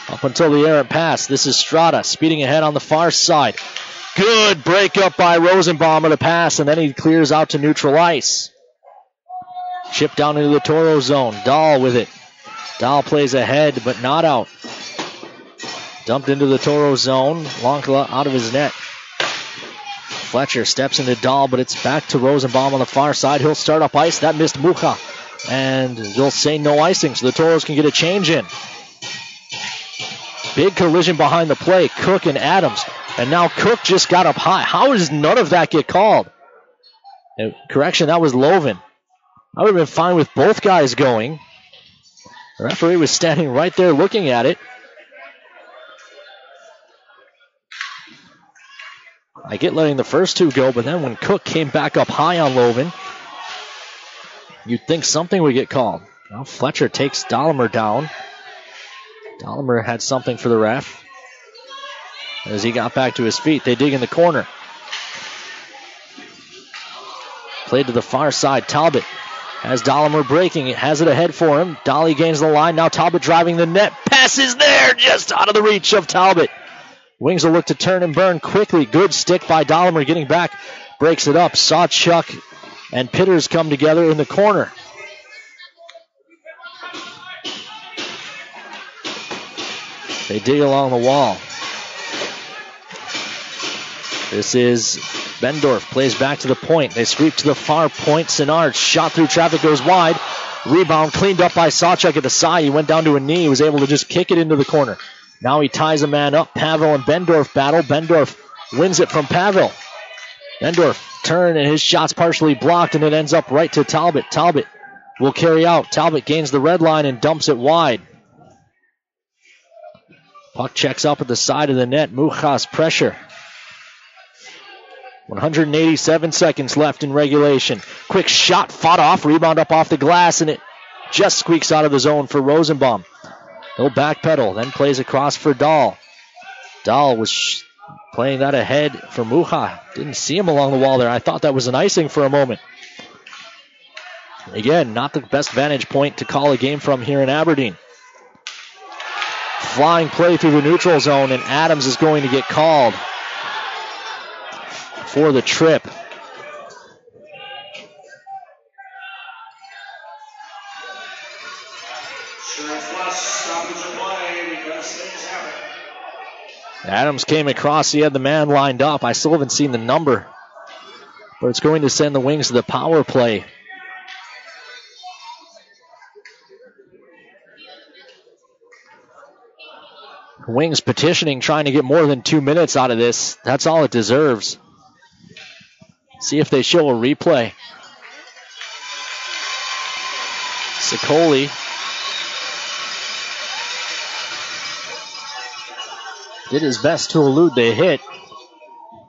up until the errant pass. This is Strada speeding ahead on the far side. Good breakup by Rosenbaum of the pass, and then he clears out to neutral ice. Chip down into the Toro zone. Dahl with it. Dahl plays ahead, but not out. Dumped into the Toro zone. Wankala out of his net. Fletcher steps into Dahl, but it's back to Rosenbaum on the far side. He'll start up ice. That missed Mucha. And they'll say no icing, so the Toros can get a change in. Big collision behind the play. Cook and Adams. And now Cook just got up high. How does none of that get called? Correction, that was Loven. I would have been fine with both guys going. The referee was standing right there looking at it. I get letting the first two go, but then when Cook came back up high on Loven, you'd think something would get called. Now Fletcher takes Dahlemer down. Dahlemer had something for the ref. As he got back to his feet, they dig in the corner. Played to the far side. Talbot has Dahlemer breaking. It has it ahead for him. Dolly gains the line. Now Talbot driving the net. Passes there, just out of the reach of Talbot. Wings will look to turn and burn quickly. Good stick by Dahlemer getting back. Breaks it up. Sawchuk and Pitters come together in the corner. They dig along the wall. This is Bendorf. Plays back to the point. They sweep to the far point. Sinard shot through traffic, goes wide. Rebound cleaned up by Sawchuk at the side. He went down to a knee. He was able to just kick it into the corner. Now he ties a man up. Pavel and Bendorf battle. Bendorf wins it from Pavel. Bendorf turn and his shot's partially blocked and it ends up right to Talbot. Talbot will carry out. Talbot gains the red line and dumps it wide. Puck checks up at the side of the net. Mucha's pressure. 187 seconds left in regulation. Quick shot fought off. Rebound up off the glass and it just squeaks out of the zone for Rosenbaum. He'll backpedal, then plays across for Dahl. Dahl was playing that ahead for Mucha. Didn't see him along the wall there. I thought that was an icing for a moment. Again, not the best vantage point to call a game from here in Aberdeen. Flying play through the neutral zone, and Adams is going to get called for the trip. Adams came across. He had the man lined up. I still haven't seen the number, but it's going to send the Wings to the power play. Wings petitioning, trying to get more than 2 minutes out of this. That's all it deserves. See if they show a replay. Sicoli did his best to elude the hit,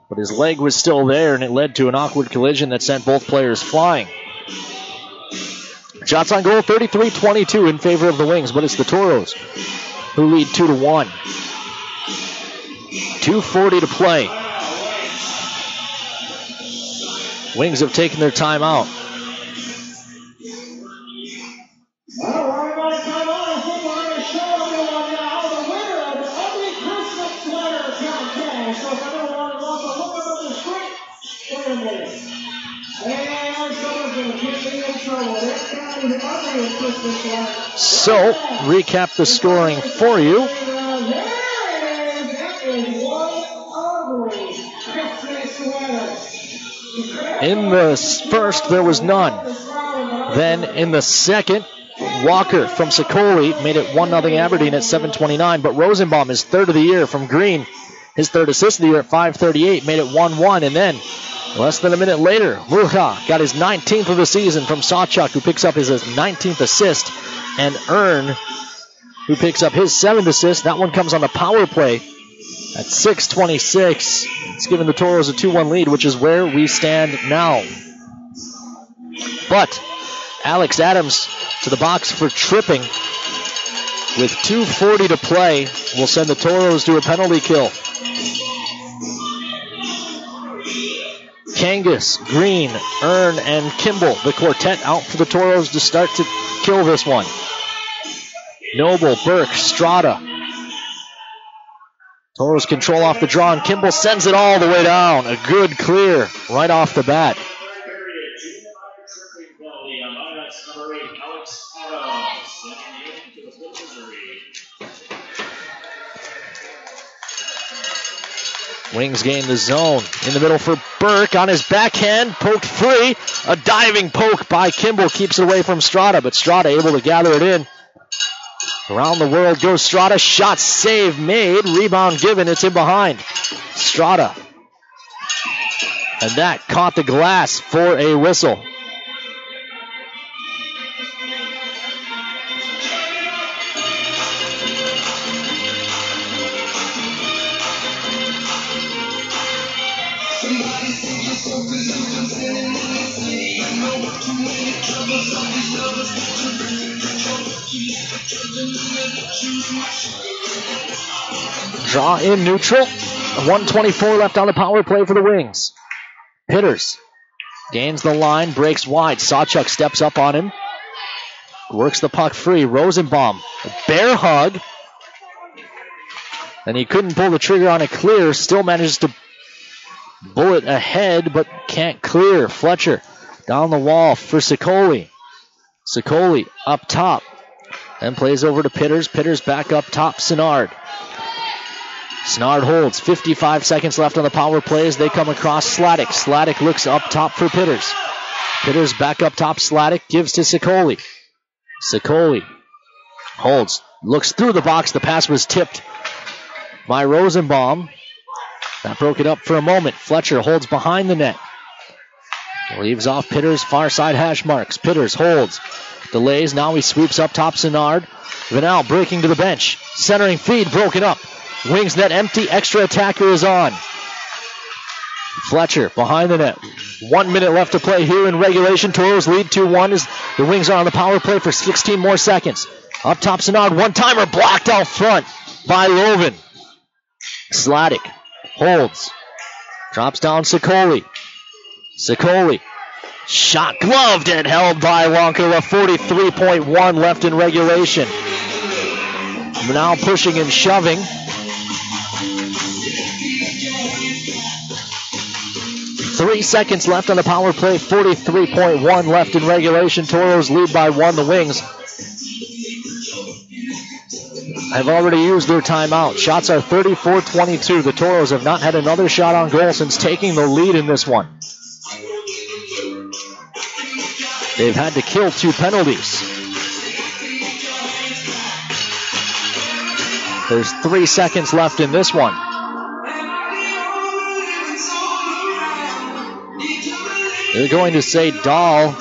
but his leg was still there, and it led to an awkward collision that sent both players flying. Shots on goal, 33-22 in favor of the Wings, but it's the Toros who lead 2-1. 2:40 to play. Wings have taken their time out. So, recap the scoring for you. In the first, there was none. Then in the second, Walker from Sokoli made it 1-0 Aberdeen at 7:29, but Rosenbaum, his third of the year from Green, his third assist of the year at 5:38, made it 1-1, and then less than a minute later, Mucha got his 19th of the season from Sawchuk, who picks up his 19th assist, and Earn, who picks up his 7th assist. That one comes on the power play at 6:26. It's giving the Toros a 2-1 lead, which is where we stand now. But Alex Adams to the box for tripping with 2:40 to play will send the Toros to a penalty kill. Kangas, Green, Earn, and Kimball, the quartet out for the Toros to start to kill this one. Noble, Burke, Strada. Toros control off the draw, and Kimball sends it all the way down. A good clear right off the bat. Wings gain the zone. In the middle for Burke on his backhand. Poked free. A diving poke by Kimball keeps it away from Strada, but Strada able to gather it in. Around the world goes Strada. Shot save made. Rebound given. It's in behind. Strada. And that caught the glass for a whistle. Draw in neutral. 1:24 left on the power play for the Wings. Pitters gains the line, breaks wide. Sawchuk steps up on him. Works the puck free. Rosenbaum, a bear hug. And he couldn't pull the trigger on a clear. Still manages to bullet ahead, but can't clear. Fletcher down the wall for Sokoli. Sokoli up top. Then plays over to Pitters. Pitters back up top. Senard. Senard holds. 55 seconds left on the power play as they come across Sladek. Sladek looks up top for Pitters. Pitters back up top. Sladek gives to Sokoli. Sokoli holds. Looks through the box. The pass was tipped by Rosenbaum. That broke it up for a moment. Fletcher holds behind the net. Leaves off Pitters' far side hash marks. Pitters holds. Delays. Now he sweeps up top Senard. Vanal breaking to the bench. Centering feed broken up. Wings net empty. Extra attacker is on. Fletcher behind the net. 1 minute left to play here in regulation. Toros lead 2-1 as the Wings are on the power play for 16 more seconds. Up top Senard. One-timer blocked out front by Loven. Sladek holds. Drops down Sokoli. Sokoli. Shot gloved and held by Wonkala. 43.1 left in regulation. Now pushing and shoving. Three seconds left on the power play. 43.1 left in regulation. Toros lead by 1. The Wings have already used their timeout. Shots are 34-22. The Toros have not had another shot on goal since taking the lead in this one. They've had to kill 2 penalties. There's 3 seconds left in this one. They're going to say Dahl.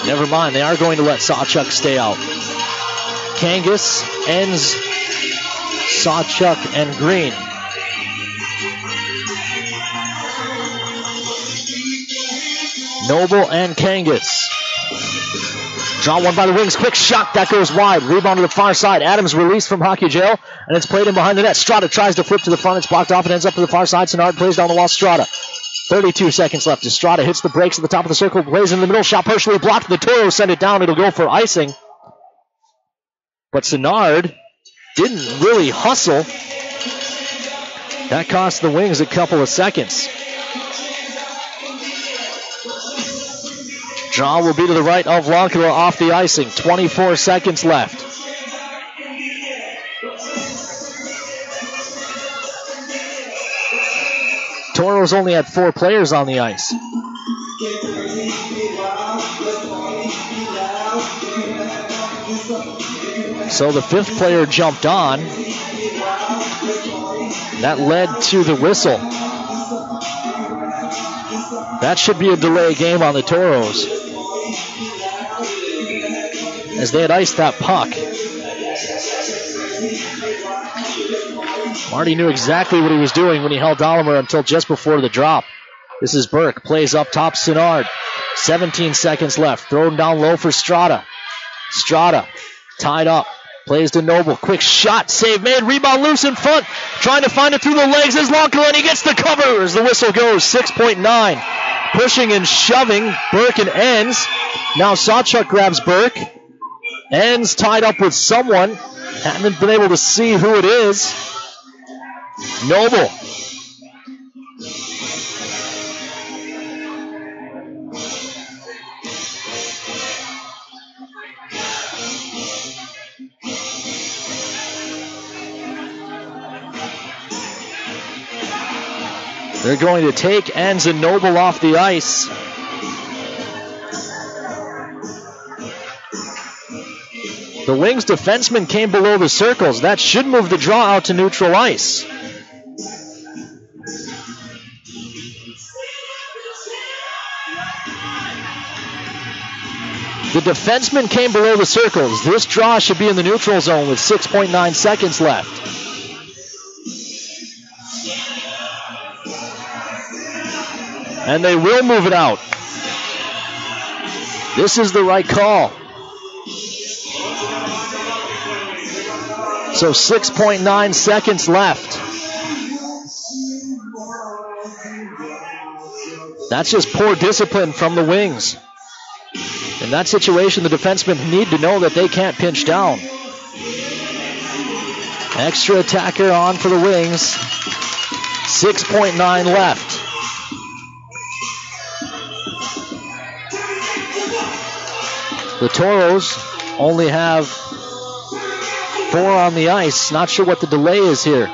Never mind, they are going to let Sawchuk stay out. Kangas ends Sawchuk and Green. Noble and Kangas. Draw one by the Wings. Quick shot. That goes wide. Rebound to the far side. Adams released from hockey jail, and it's played in behind the net. Strada tries to flip to the front. It's blocked off and ends up to the far side. Senard plays down the wall. Strada. 32 seconds left. Estrada hits the brakes at the top of the circle. Plays in the middle. Shot partially blocked. The Toros send it down. It'll go for icing. But Senard didn't really hustle. That cost the Wings a couple of seconds. Draw will be to the right of Lonkala off the icing. 24 seconds left. Toros only had 4 players on the ice. So the 5th player jumped on. That led to the whistle. That should be a delay game on the Toros, as they had iced that puck. Marty knew exactly what he was doing when he held Dahlimer until just before the drop. This is Burke. Plays up top, Sinard. 17 seconds left. Thrown down low for Strada. Strada tied up. Plays to Noble. Quick shot. Save made. Rebound loose in front. Trying to find it through the legs is Lonko, and he gets the cover as the whistle goes. 6.9. Pushing and shoving. Burke and Enns. Now Sawchuk grabs Burke. Enns tied up with someone. Haven't been able to see who it is. Noble. They're going to take Enns and Noble off the ice. The Wings defenseman came below the circles. That should move the draw out to neutral ice. The defenseman came below the circles. This draw should be in the neutral zone with 6.9 seconds left. And they will move it out. This is the right call. So 6.9 seconds left. That's just poor discipline from the Wings. In that situation, the defensemen need to know that they can't pinch down. Extra attacker on for the Wings. 6.9 left. The Toros only have 4 on the ice. Not sure what the delay is here.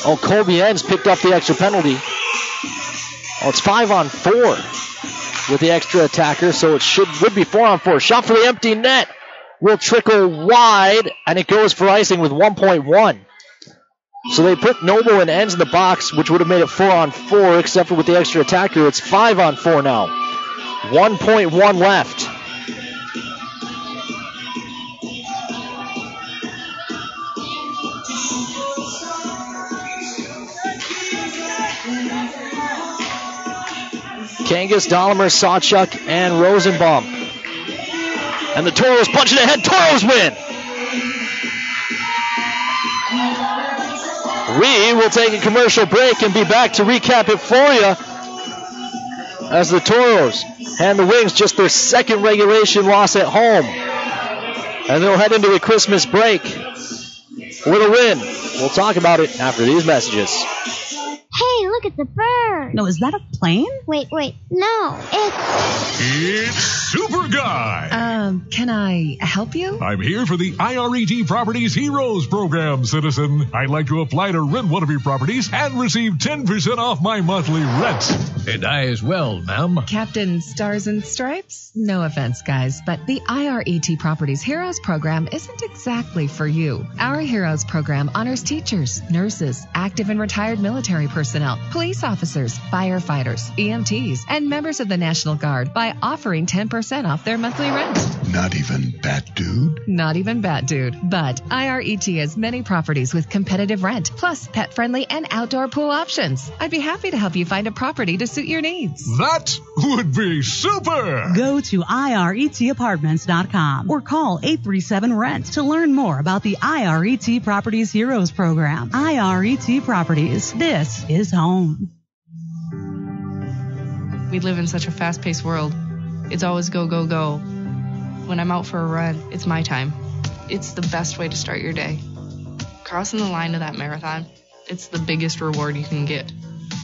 Oh, Colby Enns picked up the extra penalty. Oh, it's 5-on-4 with the extra attacker, so it would be 4-on-4. Shot for the empty net will trickle wide, and it goes for icing with 1.1. So they put Noble and Enns in the box, which would have made it 4-on-4, except for with the extra attacker, it's 5-on-4 now. 1.1 left. Kangas, Dahlimer, Sawchuk, and Rosenbaum. And the Toros punching ahead. Toros win! We will take a commercial break and be back to recap it for you as the Toros hand the Wings just their second regulation loss at home. And they'll head into the Christmas break with a win. We'll talk about it after these messages. Hey, look at the bird. No, is that a plane? Wait, no, It's Super Guy. Can I help you? I'm here for the IRET Properties Heroes Program, citizen. I'd like to apply to rent one of your properties and receive 10% off my monthly rent. And I as well, ma'am. Captain Stars and Stripes? No offense, guys, but the IRET Properties Heroes Program isn't exactly for you. Our Heroes Program honors teachers, nurses, active and retired military personnel, police officers, firefighters, EMTs, and members of the National Guard by offering 10% off their monthly rent. Not even Bat Dude? Not even Bat Dude. But IRET has many properties with competitive rent, plus pet-friendly and outdoor pool options. I'd be happy to help you find a property to suit your needs. That would be super! Go to IRETapartments.com or call 837-RENT to learn more about the IRET Properties Heroes Program. IRET Properties. This is home. We live in such a fast-paced world. It's always go, go, go. When I'm out for a run, it's my time. It's the best way to start your day. Crossing the line of that marathon, it's the biggest reward you can get.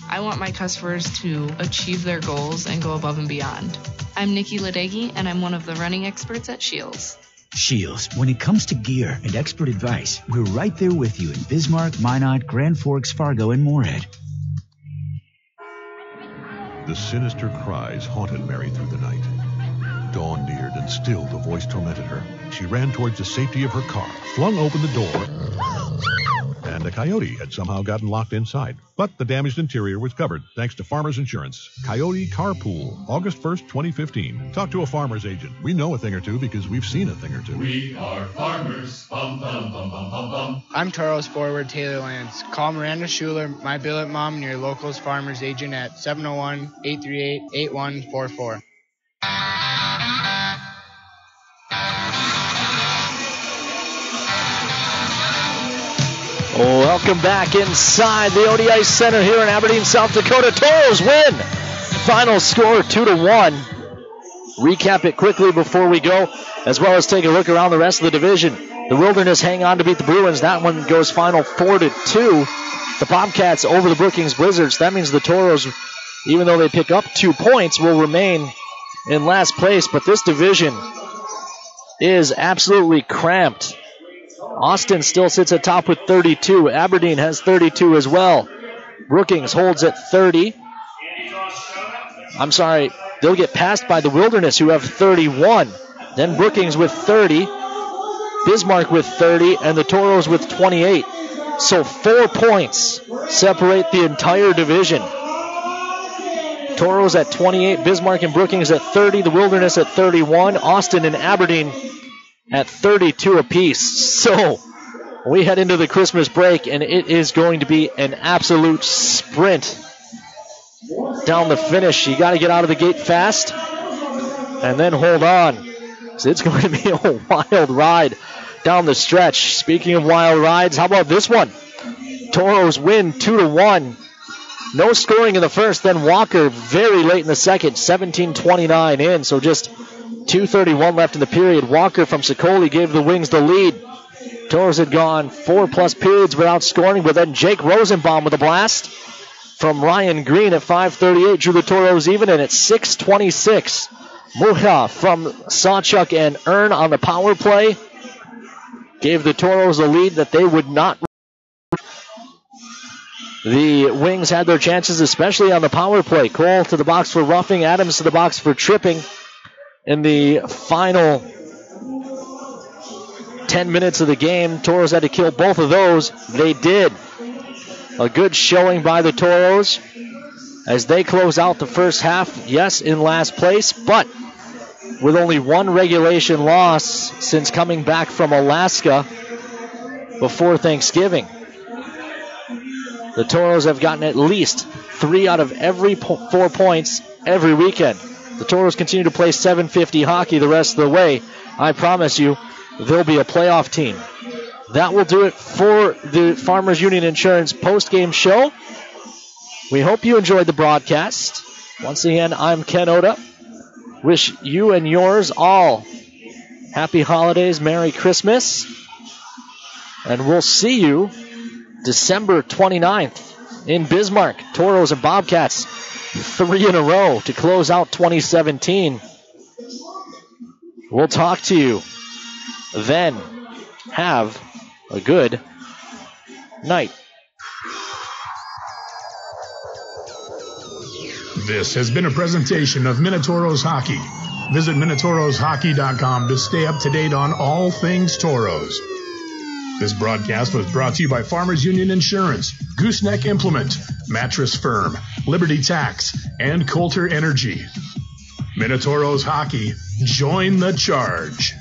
I want my customers to achieve their goals and go above and beyond. I'm Nikki Ladegi, and I'm one of the running experts at Shields. Shields, when it comes to gear and expert advice, we're right there with you in Bismarck, Minot, Grand Forks, Fargo, and Moorhead. The sinister cries haunted Mary through the night. Dawn neared, and still the voice tormented her. She ran towards the safety of her car, flung open the door, and a coyote had somehow gotten locked inside. But the damaged interior was covered thanks to Farmers Insurance. Coyote Carpool, August 1st, 2015. Talk to a farmer's agent. We know a thing or two because we've seen a thing or two. We are farmers. Bum, bum, bum, bum, bum, bum. I'm Toros forward Taylor Lance. Call Miranda Schuler, my billet mom, and your locals farmers agent at 701-838-8144. Welcome back inside the ODI Center here in Aberdeen, South Dakota. Toros win. Final score 2-1. Recap it quickly before we go, as well as take a look around the rest of the division. The Wilderness hang on to beat the Bruins. That one goes final 4-2. The Bobcats over the Brookings Blizzards. That means the Toros, even though they pick up 2 points, will remain in last place. But this division is absolutely cramped. Austin still sits atop with 32. Aberdeen has 32 as well. Brookings holds at 30. I'm sorry, they'll get passed by the Wilderness, who have 31. Then Brookings with 30. Bismarck with 30. And the Toros with 28. So 4 points separate the entire division. Toros at 28. Bismarck and Brookings at 30. The Wilderness at 31. Austin and Aberdeen at 32 apiece. So we head into the Christmas break, and it is going to be an absolute sprint down the finish. You got to get out of the gate fast and then hold on. So it's going to be a wild ride down the stretch. Speaking of wild rides, how about this one? Toros win 2-1. No scoring in the first, then Walker very late in the second, 17:29 in, so just 2:31 left in the period. Walker from Sokoli gave the Wings the lead. Toros had gone 4+ periods without scoring, but then Jake Rosenbaum with a blast from Ryan Green at 5:38 drew the Toros even, and at 6:26, Muha from Sawchuk and Earn on the power play gave the Toros a lead that they would not. The Wings had their chances, especially on the power play. Cole to the box for roughing, Adams to the box for tripping. In the final 10 minutes of the game, Toros had to kill both of those. They did. A good showing by the Toros as they close out the first half. Yes, in last place, but with only one regulation loss since coming back from Alaska before Thanksgiving. The Toros have gotten at least 3 out of every 4 points every weekend. The Toros continue to play 750 hockey the rest of the way. I promise you, they'll be a playoff team. That will do it for the Farmers Union Insurance post-game show. We hope you enjoyed the broadcast. Once again, I'm Ken Oda. Wish you and yours all happy holidays, Merry Christmas. And we'll see you December 29th in Bismarck. Toros and Bobcats 3 in a row to close out 2017. We'll talk to you then. Have a good night. This has been a presentation of Minotauros Hockey. Visit MinotaurosHockey.com to stay up to date on all things Toros. This broadcast was brought to you by Farmers Union Insurance, Gooseneck Implement, Mattress Firm, Liberty Tax, and Coulter Energy. Minotauros Hockey, join the charge.